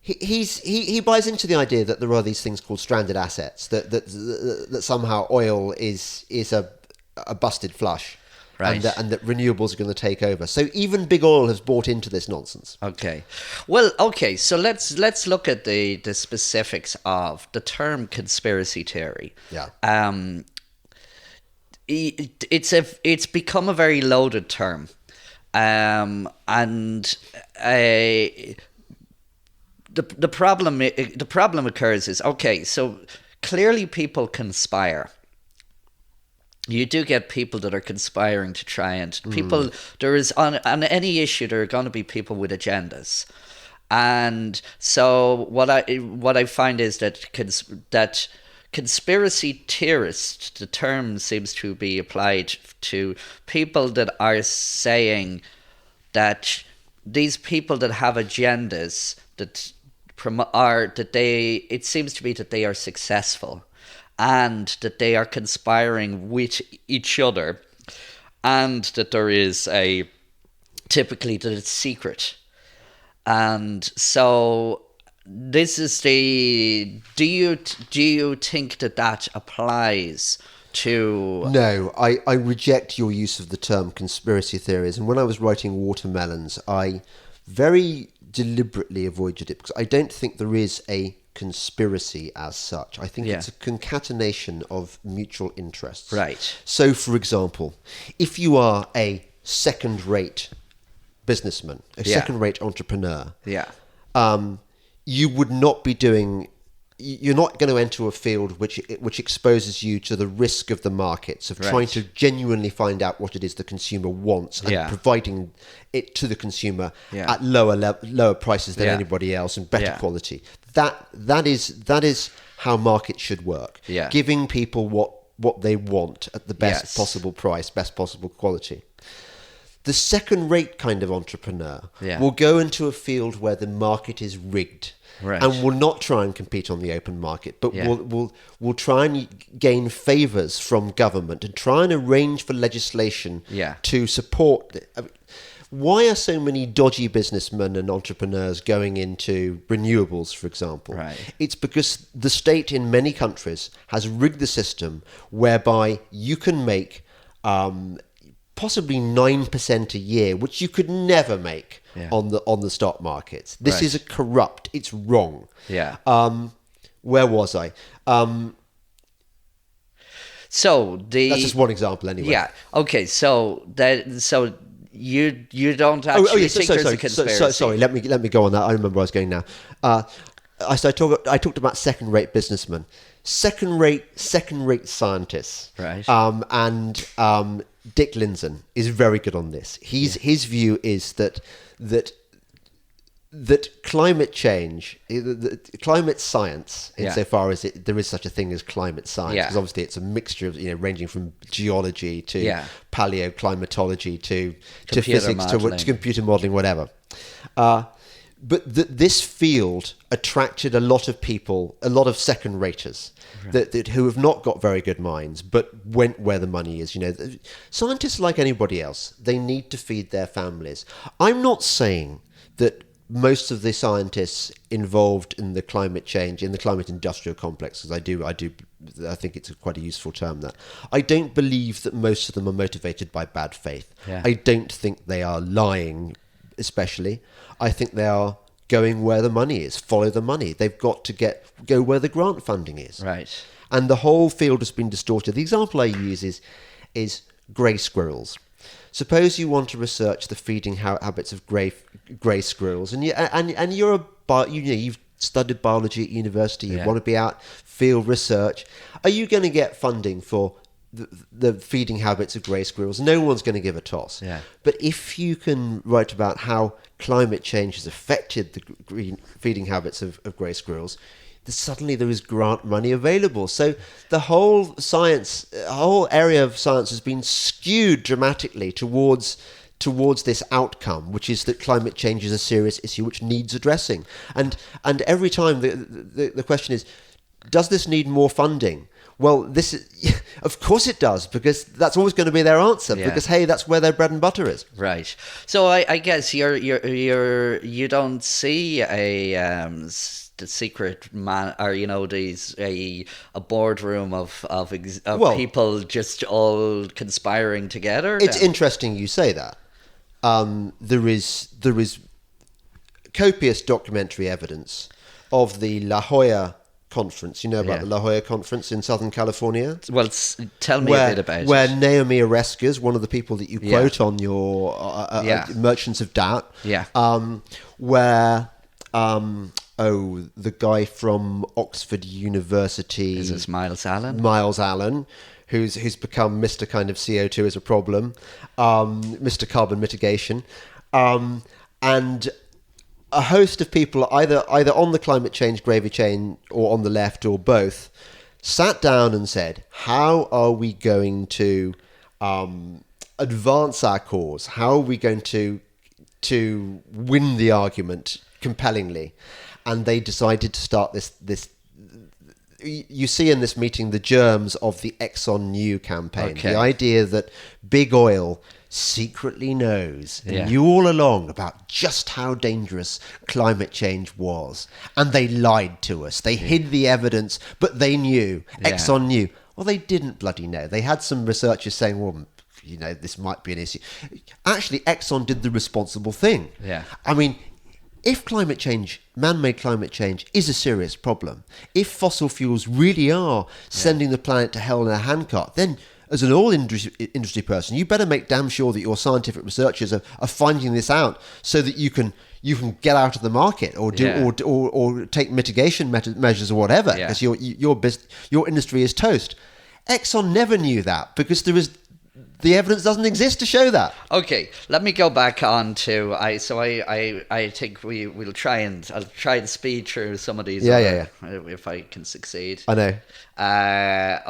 He buys into the idea that there are these things called stranded assets, that somehow oil is a busted flush. Right. And that renewables are going to take over. So even big oil has bought into this nonsense. Okay. Well, okay, so let's look at the specifics of the term conspiracy theory. Yeah. It's become a very loaded term. The problem occurs is, okay, so clearly people conspire. You do get people that are conspiring to try and people. There is on any issue there are going to be people with agendas, and so what I find is that conspiracy theorist, the term seems to be applied to people that are saying that these people that have agendas it seems to be that they are successful and that they are conspiring with each other, and that there is typically that it's secret. And so this is do you think that applies to... No, I reject your use of the term conspiracy theories. And when I was writing Watermelons, I very deliberately avoided it because I don't think there is a conspiracy as such. I think it's a concatenation of mutual interests. Right. So, for example, if you are a second-rate businessman, a second-rate entrepreneur, you would not be doing... You're not going to enter a field which exposes you to the risk of the markets, of trying to genuinely find out what it is the consumer wants and providing it to the consumer at lower prices than anybody else and better quality. That is how markets should work. Yeah. Giving people what they want at the best possible price, best possible quality. The second-rate kind of entrepreneur will go into a field where the market is rigged. Right. And will not try and compete on the open market, but will try and gain favours from government and try and arrange for legislation to support. Why are so many dodgy businessmen and entrepreneurs going into renewables, for example? Right. It's because the state in many countries has rigged the system whereby you can make possibly 9% a year, which you could never make on the stock markets. This is corrupt. It's wrong. Yeah. Where was I? So that's just one example, anyway. Yeah. Okay. So you don't actually think there's a conspiracy. Sorry. Let me go on that. I remember where I was going now. I talked about second-rate businessmen, second-rate scientists, right? And Dick Lindzen is very good on this. His view is that climate change, climate science, insofar as there is such a thing as climate science, because obviously it's a mixture of ranging from geology to paleoclimatology to physics to computer modelling, whatever. But this field attracted a lot of people, a lot of second-raters, who have not got very good minds, but went where the money is. Scientists, like anybody else, they need to feed their families. I'm not saying that most of the scientists involved in the climate change, in the climate industrial complex, because I think it's quite a useful term, that I don't believe that most of them are motivated by bad faith. Yeah. I don't think they are lying, especially. I think they are going where the money is, follow the money. They've got to go where the grant funding is. Right. and the whole field has been distorted. The example I use is grey squirrels. Suppose you want to research the feeding habits of grey squirrels, and you've studied biology at university. You want to be out field research. Are you going to get funding for the feeding habits of grey squirrels? No one's going to give a toss. Yeah. But if you can write about how climate change has affected the feeding habits of grey squirrels, suddenly there is grant money available. So the whole area of science has been skewed dramatically towards this outcome, which is that climate change is a serious issue which needs addressing. And every time the question is, does this need more funding? Well, of course it does, because that's always going to be their answer. Yeah. Because hey, that's where their bread and butter is. Right. So I guess you don't see the secret man, or a boardroom of people just all conspiring together. It's interesting you say that. There is copious documentary evidence of the La Jolla conference. You know about the La Jolla conference in Southern California? Well, tell me a bit about it. Where Naomi Oreskes, one of the people that you quote on your Merchants of Doubt, where the guy from Oxford University, is this Miles Allen? Miles Allen, who's become Mr. kind of CO2 is a problem, Mr. Carbon Mitigation, and a host of people either on the climate change gravy chain or on the left or both sat down and said, how are we going to advance our cause? How are we going to win the argument compellingly? And they decided to start this. You see in this meeting the germs of the Exxon New campaign. Okay. The idea that big oil secretly knows and knew all along about just how dangerous climate change was. And they lied to us. They hid the evidence, but they knew. Exxon knew. Well, they didn't bloody know. They had some researchers saying, well, this might be an issue. Actually, Exxon did the responsible thing. Yeah. I mean, if climate change, man-made climate change, is a serious problem, if fossil fuels really are sending the planet to hell in a handcart, then as an oil industry person, you better make damn sure that your scientific researchers are finding this out, so that you can get out of the market or or take mitigation measures or whatever, because your industry is toast. Exxon never knew that, because the evidence doesn't exist to show that. Okay, let me go back on to I think I'll try and speed through some of these. If I can succeed. I know.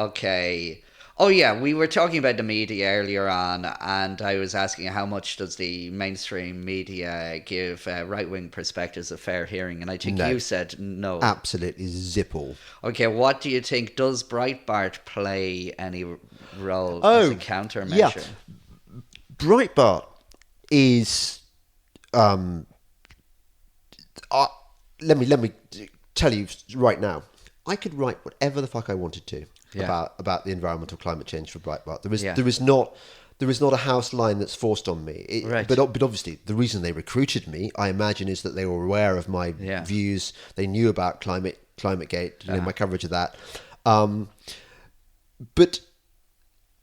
Okay. Oh yeah, we were talking about the media earlier on, and I was asking how much does the mainstream media give right-wing perspectives a fair hearing, and I think you said no. Absolutely zip all. Okay, what do you think? Does Breitbart play any role as a countermeasure? Yeah. Breitbart is let me tell you right now, I could write whatever the fuck I wanted to about the environmental climate change for Breitbart. There is not a house line that's forced on me. Right. But obviously, the reason they recruited me, I imagine, is that they were aware of my views. They knew about ClimateGate, my coverage of that. But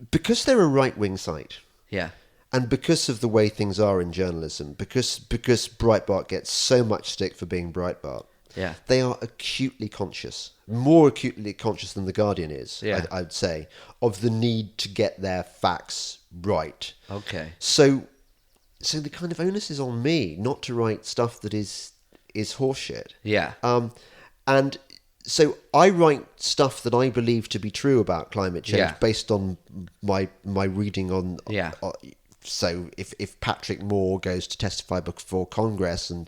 because they're a right-wing site, and because of the way things are in journalism, because Breitbart gets so much stick for being Breitbart, they are acutely conscious, more acutely conscious than The Guardian is, I'd say, of the need to get their facts right. Okay. So the kind of onus is on me not to write stuff that is horseshit. Yeah. And so I write stuff that I believe to be true about climate change based on my reading on. So if Patrick Moore goes to testify before Congress and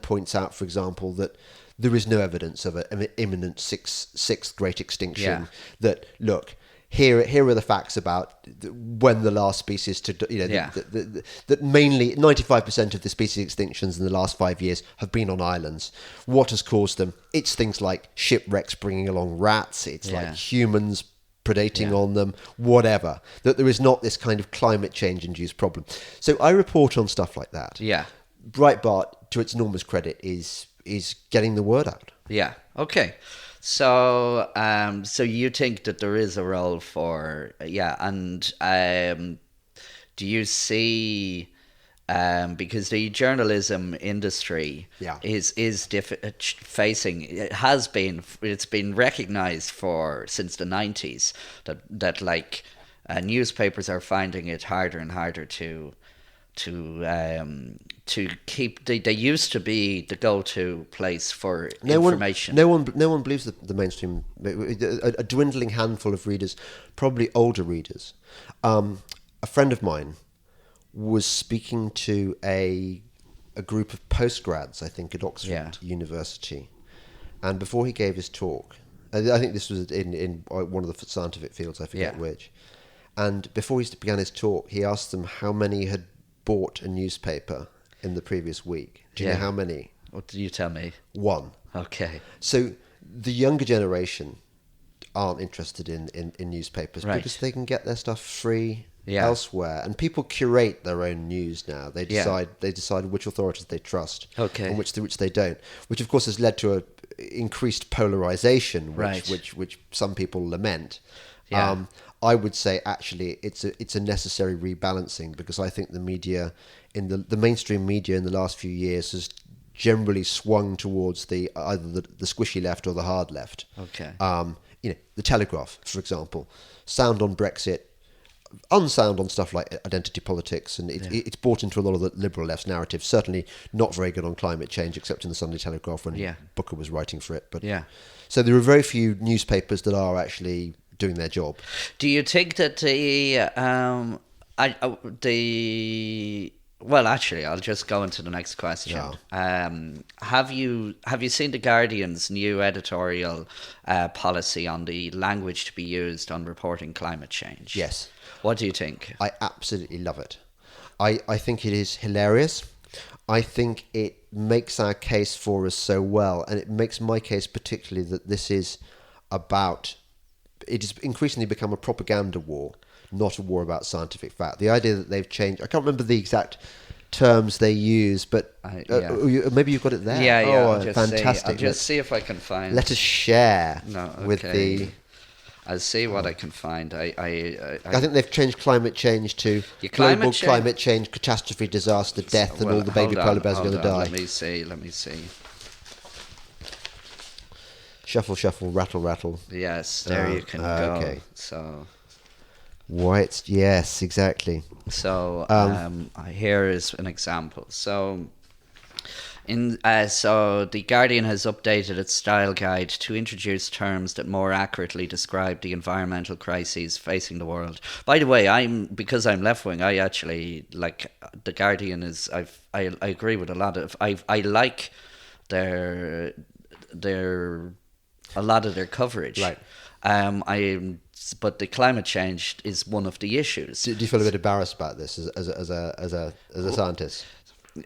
points out, for example, that there is no evidence of an imminent sixth great extinction, that look, here are the facts about when the last species that mainly 95% of the species extinctions in the last 5 years have been on islands. What has caused them? It's things like shipwrecks bringing along rats. It's like humans predating on them, whatever, that there is not this kind of climate change induced problem. So I report on stuff like that. Yeah. Breitbart, to its enormous credit, is getting the word out. Yeah. Okay. So you think that there is a role for, and do you see, because the journalism industry facing, it's been recognized for since the 90s that like newspapers are finding it harder and harder to keep. They used to be the go-to place for information. No one believes the mainstream. A dwindling handful of readers, probably older readers. A friend of mine was speaking to a group of postgrads, I think, at Oxford University, and before he gave his talk, I think this was in one of the scientific fields, I forget which, and before he began his talk, he asked them how many had bought a newspaper in the previous week. Do you know how many? What did you tell me? One. Okay. So the younger generation aren't interested in newspapers because they can get their stuff free elsewhere, and people curate their own news now. They decide which authorities they trust, and which they don't. Which of course has led to a increased polarization, which some people lament. Yeah. I would say actually it's a necessary rebalancing, because I think the media, in the mainstream media in the last few years, has generally swung towards either the squishy left or the hard left. Okay. The Telegraph, for example, sound on Brexit, unsound on stuff like identity politics, and it's bought into a lot of the liberal left's narrative. Certainly not very good on climate change, except in the Sunday Telegraph when Booker was writing for it. But so there are very few newspapers that are actually doing their job. Do you think that well, actually, I'll just go into the next question. Have you seen The Guardian's new editorial policy on the language to be used on reporting climate change? Yes. What do you think? I absolutely love it. I think it is hilarious. I think it makes our case for us so well, and it makes my case particularly that this is about... It has increasingly become a propaganda war, not a war about scientific fact. The idea that they've changed... I can't remember the exact terms they use, but maybe you've got it there. Fantastic. I'll just see if I can find... Let us share with the... I'll see what I can find. I think they've changed climate change to global climate change, catastrophe, disaster, death, and all the baby polar bears are going to die. Let me see. Shuffle, shuffle, rattle, rattle. Yes, there you can go. Okay. So, white, yes, exactly. So, here is an example. So, so the Guardian has updated its style guide to introduce terms that more accurately describe the environmental crises facing the world. By the way, because I'm left wing, I actually like the Guardian. I agree with a lot of... I like their a lot of their coverage. Right. But the climate change is one of the issues. Do you feel a bit embarrassed about this as a scientist?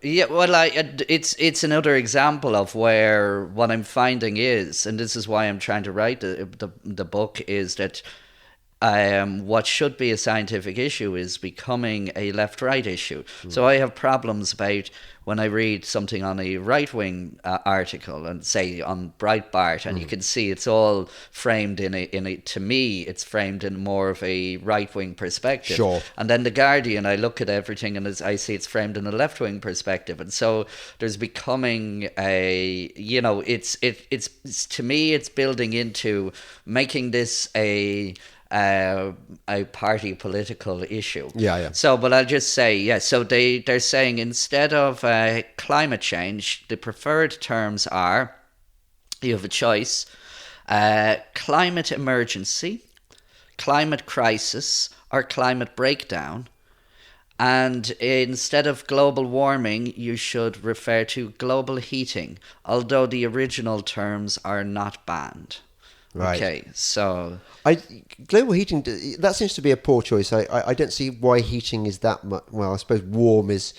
Yeah, well, it's another example of where what I'm finding is, and this is why I'm trying to write the book, is that what should be a scientific issue is becoming a left-right issue. So I have problems about when I read something on a right-wing article, and say on Breitbart, and you can see it's all framed in a to me it's framed in more of a right-wing perspective. Sure. And then The Guardian, I look at everything and I see it's framed in a left-wing perspective, and so there's becoming a it's to me it's building into making this a party political issue. Yeah. So, but I'll just say, so they're saying instead of climate change, the preferred terms are, you have a choice, climate emergency, climate crisis, or climate breakdown. And instead of global warming, you should refer to global heating, although the original terms are not banned. Right. Okay, so... global heating, that seems to be a poor choice. I don't see why heating is that much... Well, I suppose warm is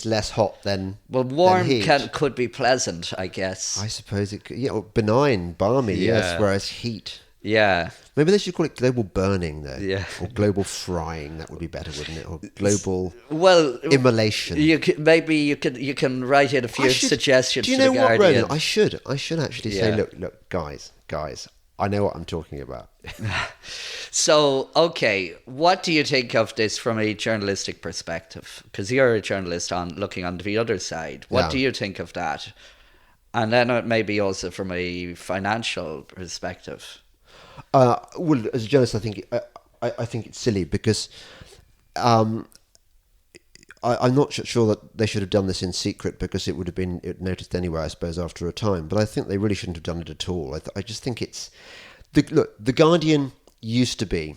less hot than warm than heat. Could be pleasant, I guess. I suppose it could... Yeah, benign, balmy, yes, whereas heat... Yeah. Maybe they should call it global burning, though. Yeah. Or global frying, that would be better, wouldn't it? Or global immolation. You can write in a few suggestions. Do you know to the what, Guardian. Ronan? I should actually say, look, guys, guys. I know what I'm talking about. So, okay, what do you think of this from a journalistic perspective? Because you're a journalist looking on the other side. What do you think of that? And then maybe also from a financial perspective. Well, as a journalist, I think it's silly because I'm not sure that they should have done this in secret, because it would have been noticed anyway, I suppose, after a time. But I think they really shouldn't have done it at all. I just think it's... Look, The Guardian used to be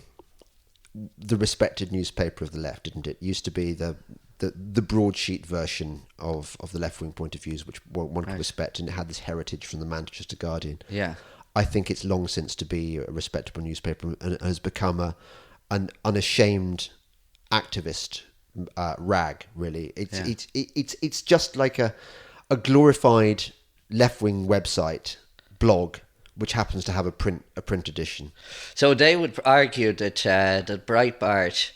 the respected newspaper of the left, didn't it? Used to be the broadsheet version of the left-wing point of views, which one could respect, and it had this heritage from the Manchester Guardian. Yeah. I think it's long since to be a respectable newspaper, and has become an unashamed activist rag. Really, it's just like a glorified left-wing website blog, which happens to have a print edition. So they would argue that that Breitbart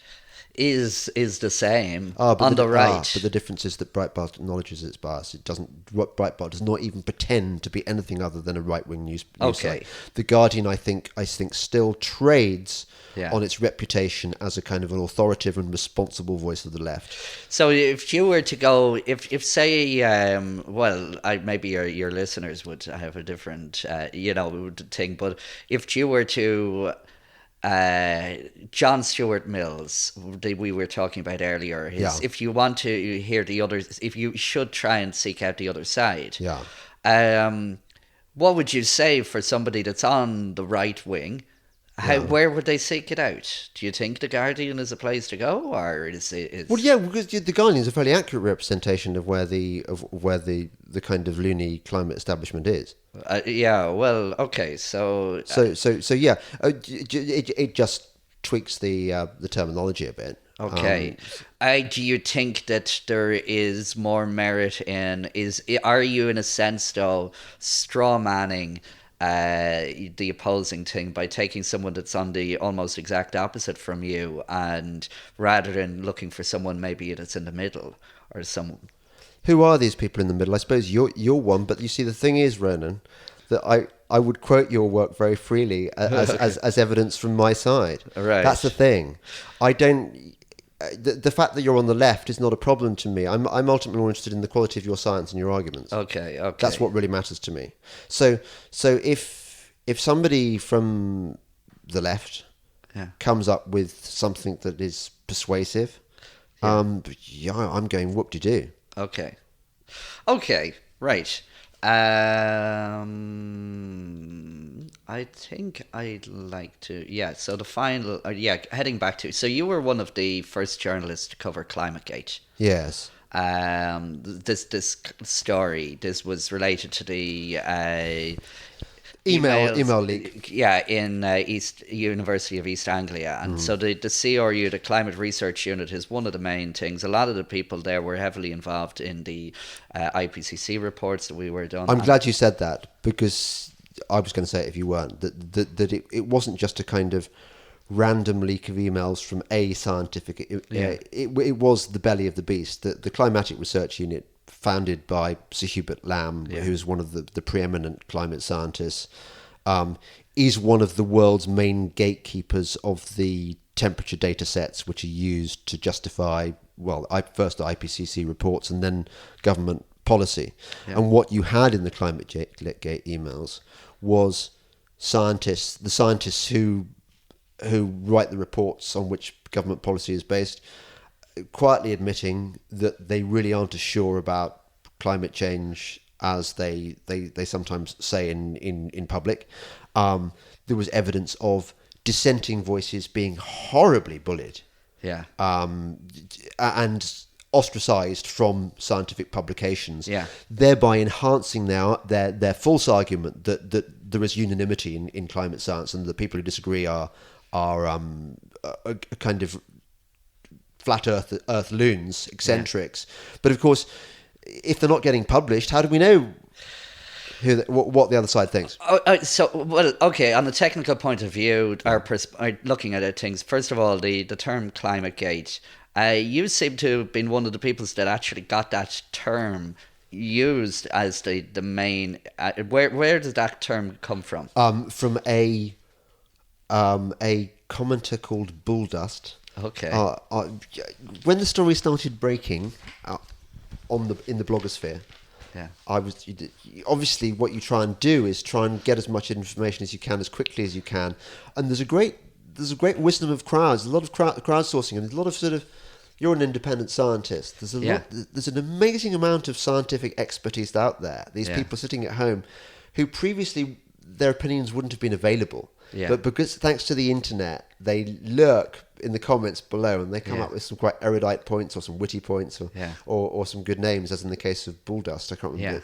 is the same on the right. But the difference is that Breitbart acknowledges its bias. Breitbart does not even pretend to be anything other than a right-wing news site. The Guardian, I think still trades on its reputation as a kind of an authoritative and responsible voice of the left. So if you were to go, if say, maybe your listeners would have a different, thing, but if you were to... John Stuart Mill's, we were talking about earlier, if you want to hear the others, if you should try and seek out the other side, what would you say for somebody that's on the right wing? Where would they seek it out? Do you think The Guardian is a place to go, or is it? Well, yeah, because The Guardian is a fairly accurate representation of where the kind of loony climate establishment is. Okay, so yeah, it just tweaks the terminology a bit. Okay, do you think that there is more merit in? Are you in a sense though straw manning the opposing thing by taking someone that's on the almost exact opposite from you, and rather than looking for someone maybe that's in the middle, or someone? Who are these people in the middle? I suppose you're one, but you see, the thing is, Ronan, that I would quote your work very freely as evidence from my side. Right. That's the thing. I don't... The fact that you're on the left is not a problem to me. I'm ultimately more interested in the quality of your science and your arguments. Okay. That's what really matters to me. So if somebody from the left comes up with something that is persuasive, I'm going whoop-de-doo. Okay, right. I think I'd like to... so the final... heading back to... So you were one of the first journalists to cover ClimateGate. Yes. This story, this was related to the... Email leak. In University of East Anglia. And so the CRU, the Climate Research Unit, is one of the main things. A lot of the people there were heavily involved in the IPCC reports that we were done. I'm glad you said that, because I was going to say it if you weren't, that it wasn't just a kind of random leak of emails from a scientific... It was the belly of the beast. The Climatic Research Unit, founded by Sir Hubert Lamb, who's one of the preeminent climate scientists, is one of the world's main gatekeepers of the temperature data sets which are used to justify, first the IPCC reports and then government policy. Yeah. And what you had in the ClimateGate emails was the scientists who write the reports on which government policy is based, quietly admitting that they really aren't as sure about climate change as they sometimes say in public. There was evidence of dissenting voices being horribly bullied, and ostracized from scientific publications, thereby enhancing their false argument that there is unanimity in climate science, and the people who disagree are a kind of flat earth loons, eccentrics. But of course, if they're not getting published, how do we know what the other side thinks? On the technical point of view, looking at things, first of all, the term ClimateGate, you seem to have been one of the people that actually got that term used as the main. Where does that term come from? From a commenter called Bulldust. Okay. When the story started breaking in the blogosphere, Yeah. Obviously what you try and do is try and get as much information as you can as quickly as you can, and there's a great wisdom of crowds, a lot of crowdsourcing, and there's a lot of sort of, you're an independent scientist. There's an amazing amount of scientific expertise out there. These people sitting at home, who previously their opinions wouldn't have been available. Yeah. But because thanks to the internet, they lurk in the comments below, and they come up with some quite erudite points or some witty points or some good names, as in the case of Bulldust. I can't remember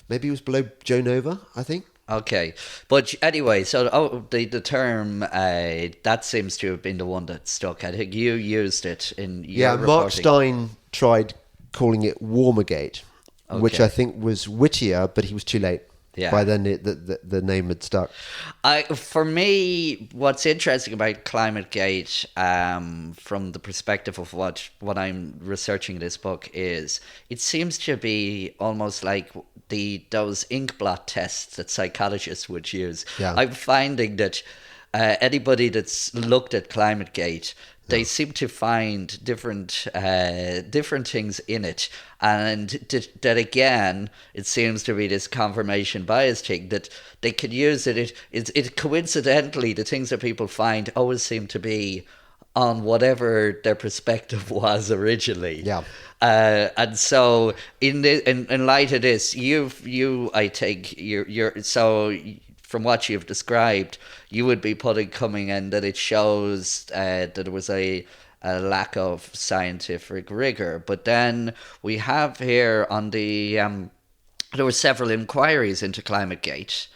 maybe he was below Joe Nova, I think. Okay, but anyway, so the term that seems to have been the one that stuck. I think you used it in your reporting. Mark Stein tried calling it Warmergate, which I think was wittier, but he was too late. Yeah. By then, the name had stuck. For me, what's interesting about ClimateGate, from the perspective of what I'm researching in this book, is it seems to be almost like those ink blot tests that psychologists would use. Yeah. I'm finding that anybody that's looked at ClimateGate, they seem to find different things in it, and that again, it seems to be this confirmation bias thing that they could use it. It coincidentally, the things that people find always seem to be on whatever their perspective was originally. Yeah. And so in light of this, I take you're so. From what you've described, you would be coming in that it shows that there was a lack of scientific rigor. But then we have here on the there were several inquiries into ClimateGate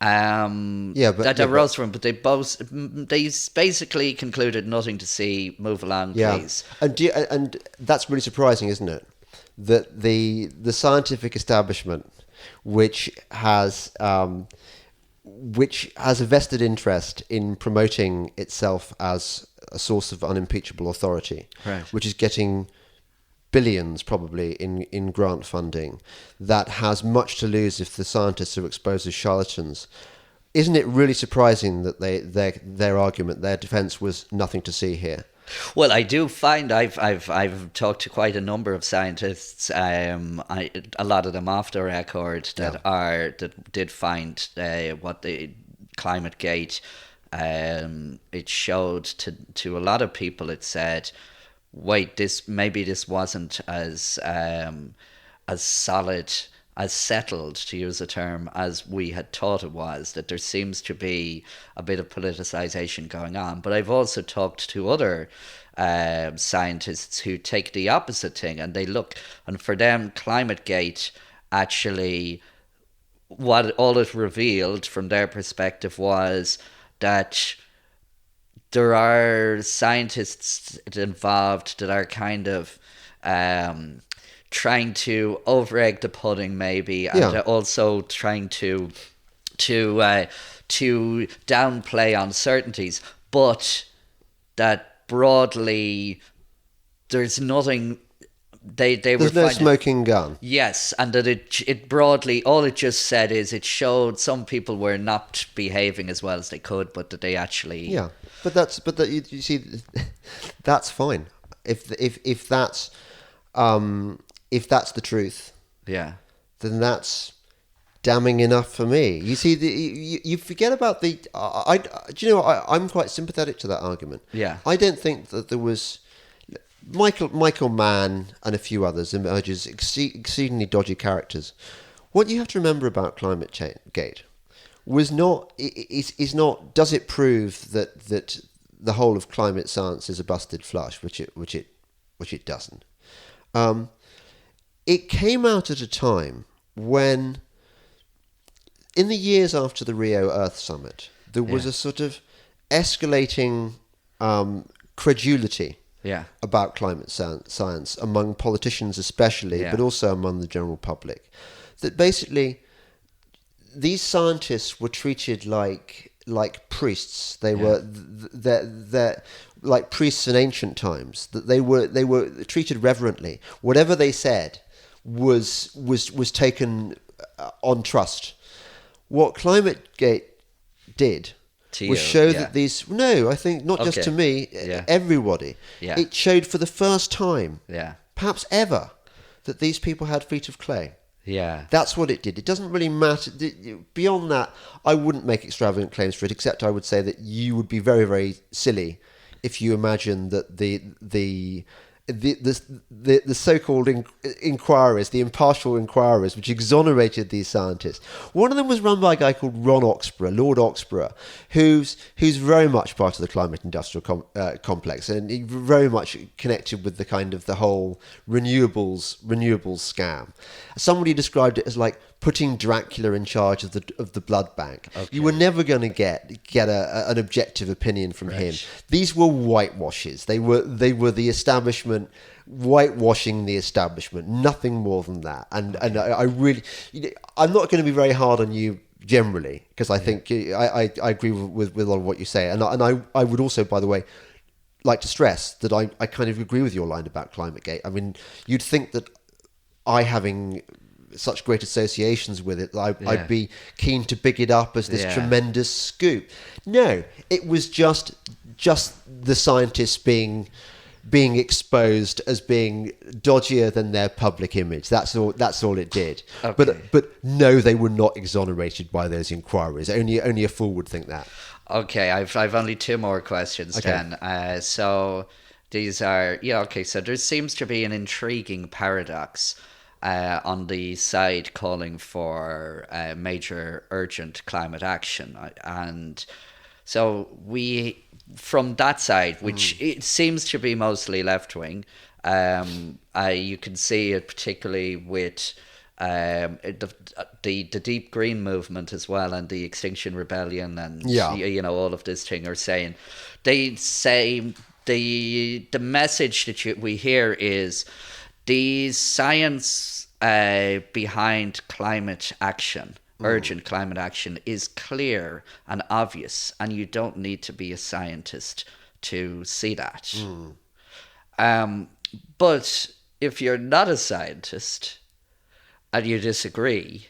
that arose from, but they basically concluded nothing to see. Move along, please. And that's really surprising, isn't it? That the scientific establishment, which has a vested interest in promoting itself as a source of unimpeachable authority, right, which is getting billions probably in grant funding, that has much to lose if the scientists are exposed as charlatans. Isn't it really surprising that their argument, their defense, was nothing to see here? Well, I do find I've talked to quite a number of scientists, a lot of them off the record, that did find what the ClimateGate it showed to a lot of people. It said, wait, this wasn't as solid, as settled, to use a term, as we had thought it was, that there seems to be a bit of politicization going on. But I've also talked to other scientists who take the opposite thing, and they look, and for them, ClimateGate actually, what all it revealed from their perspective was that there are scientists involved that are kind of trying to over-egg the pudding, maybe, and also trying to downplay uncertainties, but that broadly there's nothing. There's no smoking gun. Yes, and that it broadly, all it just said is it showed some people were not behaving as well as they could, but that they actually. Yeah, you see, that's fine. If that's the truth, then that's damning enough for me. You see, you forget about the. Do you know? I'm quite sympathetic to that argument. Yeah, I don't think that there was. Michael Mann and a few others emerge as exceedingly dodgy characters. What you have to remember about ClimateGate was not does it prove that the whole of climate science is a busted flush, which it doesn't. It came out at a time when, in the years after the Rio Earth Summit, there was a sort of escalating credulity about climate science among politicians especially, but also among the general public. That basically these scientists were treated like priests. They were they're like priests in ancient times. That they were treated reverently. Whatever they said was taken on trust. What ClimateGate did was show that these... No, I think not just to me, everybody. Yeah. It showed for the first time, perhaps ever, that these people had feet of clay. Yeah. That's what it did. It doesn't really matter. Beyond that, I wouldn't make extravagant claims for it, except I would say that you would be very, very silly if you imagine that the so-called inquiries, the impartial inquiries, which exonerated these scientists. One of them was run by a guy called Lord Oxborough, who's very much part of the climate industrial complex, and very much connected with the kind of the whole renewables scam. Somebody described it as like putting Dracula in charge of the blood bank. Okay. You were never going to get an objective opinion from him. These were whitewashes. They were the establishment whitewashing the establishment. Nothing more than that. And I really, I'm not going to be very hard on you generally, because I think I agree with a lot of what you say. And I would also, by the way, like to stress that I kind of agree with your line about ClimateGate. I mean, you'd think that having such great associations with it, I'd be keen to big it up as this tremendous scoop. No, it was just the scientists being exposed as being dodgier than their public image. That's all it did. Okay. But no, they were not exonerated by those inquiries. Only a fool would think that. Okay, I've only two more questions then. So these are so there seems to be an intriguing paradox on the side calling for major urgent climate action. And so from that side, which it seems to be mostly left-wing, you can see it particularly with the Deep Green movement as well, and the Extinction Rebellion, and all of this thing are saying, they say the message that we hear is the science behind climate action, urgent climate action, is clear and obvious, and you don't need to be a scientist to see that. But if you're not a scientist and you disagree,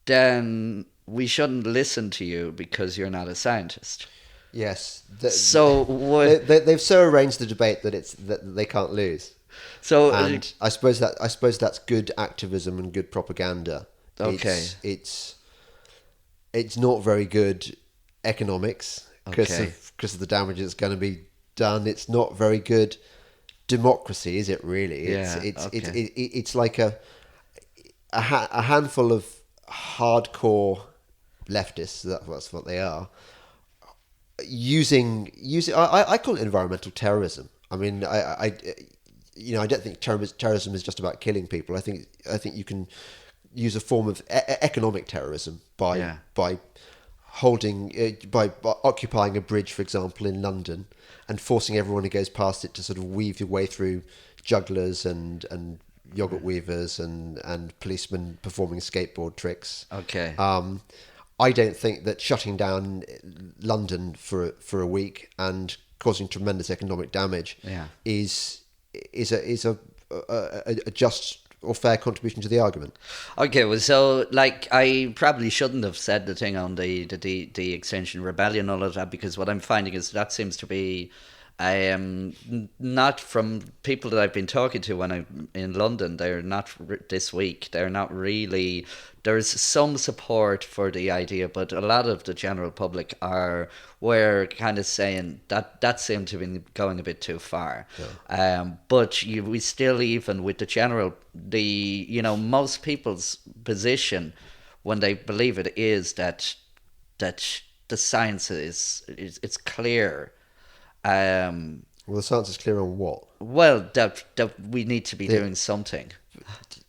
then we shouldn't listen to you because you're not a scientist. Yes. They've so arranged the debate that they can't lose. So, and I suppose that's good activism and good propaganda. Okay. It's not very good economics because of the damage that's going to be done. It's not very good democracy, is it? Really? It's like a handful of hardcore leftists. That's what they are. Using I call it environmental terrorism. I mean, I don't think terrorism is just about killing people. I think you can use a form of economic terrorism by occupying a bridge, for example, in London, and forcing everyone who goes past it to sort of weave your way through jugglers and yogurt weavers and policemen performing skateboard tricks. Okay. I don't think that shutting down London for a week and causing tremendous economic damage is a just or fair contribution to the argument. Okay, well, so I probably shouldn't have said the thing on the Extinction Rebellion, all of that, because what I'm finding is that seems to be not from people that I've been talking to when I'm in London. They're not this week. They're not really. There's some support for the idea, but a lot of the general public were kind of saying that seemed to be going a bit too far. Yeah. But we still, even with the general, most people's position when they believe it is that the science it's clear. Well, the science is clear on what? Well, that we need to be doing something.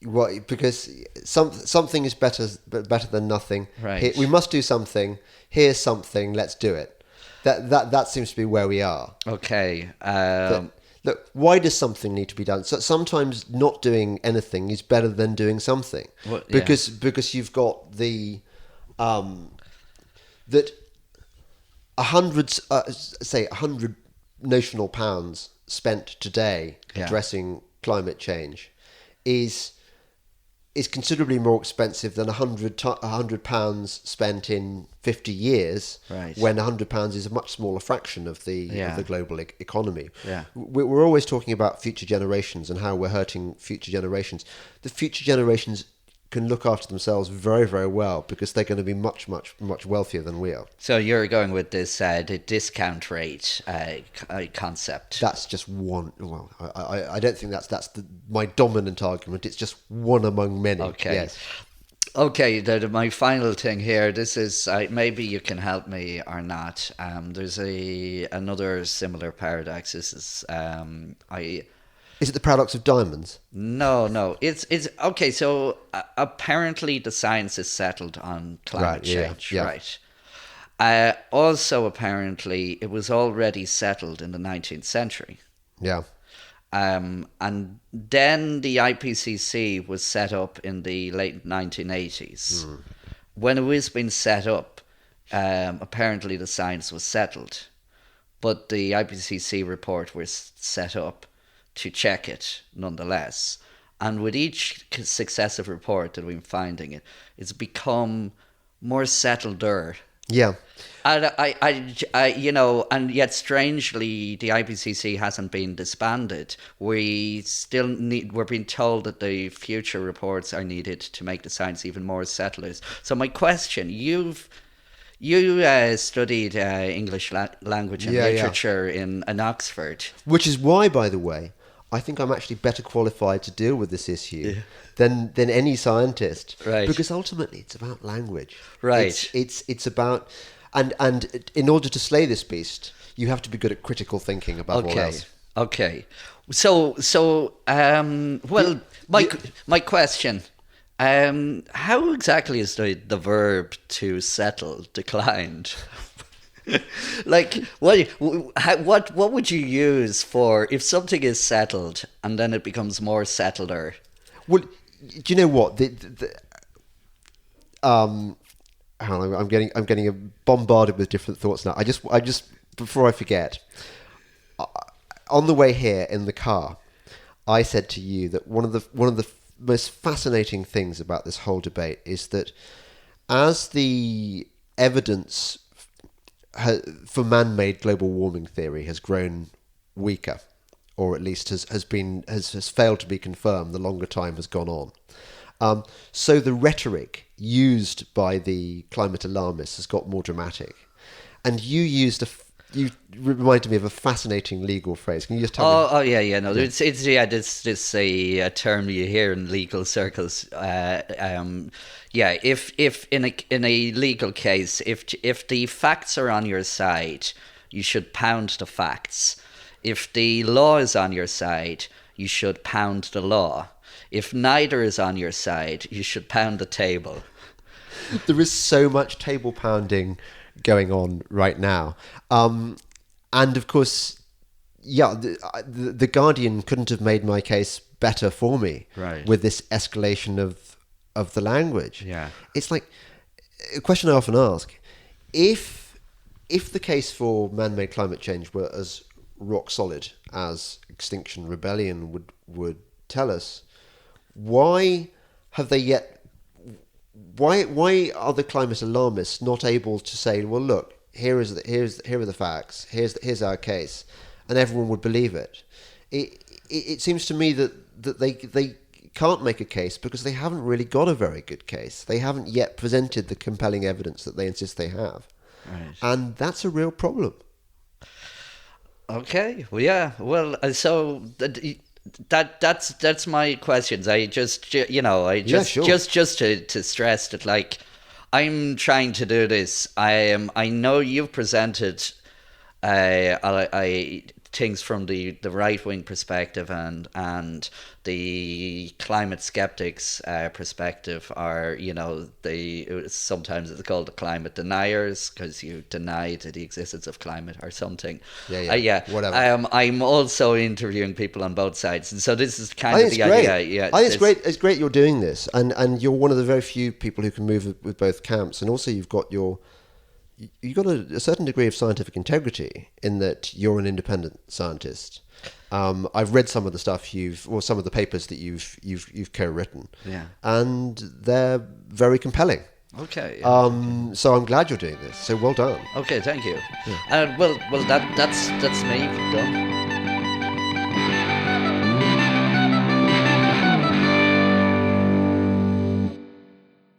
Well, because something is better than nothing. Right. We must do something. Here's something. Let's do it. That seems to be where we are. Okay. Look, why does something need to be done? So sometimes not doing anything is better than doing something. Well, because you've got the that 100 notional pounds spent today addressing climate change is is considerably more expensive than £100 spent in 50 years, right, when £100 is a much smaller fraction of the global economy. Yeah. We're always talking about future generations and how we're hurting future generations. The future generations can look after themselves very, very well because they're going to be much, much, much wealthier than we are. So you're going with this the discount rate concept. That's just one. Well, I don't think that's my dominant argument. It's just one among many. Okay. Yes. Okay, my final thing here. This is maybe you can help me or not. There's another similar paradox. This is Is it the paradox of diamonds? No. It's okay. So apparently the science is settled on climate change, yeah. right? Also, apparently, it was already settled in the 19th century. Yeah. And then the IPCC was set up in the late 1980s. When it was being set up, apparently the science was settled, but the IPCC report was set up to check it nonetheless. And with each successive report that we've been finding, it's become more settleder. Yeah. And and yet strangely, the IPCC hasn't been disbanded. We're being told that the future reports are needed to make the science even more settlers. So my question, you studied English language and literature in Oxford. Which is why, by the way, I think I'm actually better qualified to deal with this issue than any scientist. Right. Because ultimately it's about language. Right. It's about and in order to slay this beast, you have to be good at critical thinking above all else. Okay. So my question. How exactly is the verb to settle declined? Like what would you use for if something is settled and then it becomes more settleder? Well, do you know what I'm getting bombarded with different thoughts now. I just before I forget, on the way here in the car, I said to you that one of the most fascinating things about this whole debate is that as the evidence for man-made global warming theory has grown weaker, or at least has failed to be confirmed the longer time has gone on. So the rhetoric used by the climate alarmists has got more dramatic. And you reminded me of a fascinating legal phrase. Can you just tell me? Oh yeah. No, it's this a term you hear in legal circles. If in a legal case, if the facts are on your side, you should pound the facts. If the law is on your side, you should pound the law. If neither is on your side, you should pound the table. There is so much table pounding going on right now. And of course, the Guardian couldn't have made my case better for me, right, with this escalation of the language. Yeah. It's like a question I often ask. If the case for man-made climate change were as rock solid as Extinction Rebellion would tell us, why are the climate alarmists not able to say, well, look, here are the facts, here's our case, and everyone would believe it? It seems to me that they can't make a case because they haven't really got a very good case. They haven't yet presented the compelling evidence that they insist they have. Right. And that's a real problem. Okay. Well, yeah. Well, so that's my questions. I just sure. just to stress that, like, I'm trying to do this. I know you've presented things from the right wing perspective and the climate skeptics perspective are, sometimes it's called the climate deniers because you deny the existence of climate or something. Whatever. I'm also interviewing people on both sides, and so this is kind of the idea. Yeah, I think it's great. It's great you're doing this, and you're one of the very few people who can move with both camps, and also you've got your you got a certain degree of scientific integrity in that you're an independent scientist. I've read some of the stuff some of the papers that you've co-written, and they're very compelling. Okay. So I'm glad you're doing this. So well done. Okay, thank you. Well, that's me done.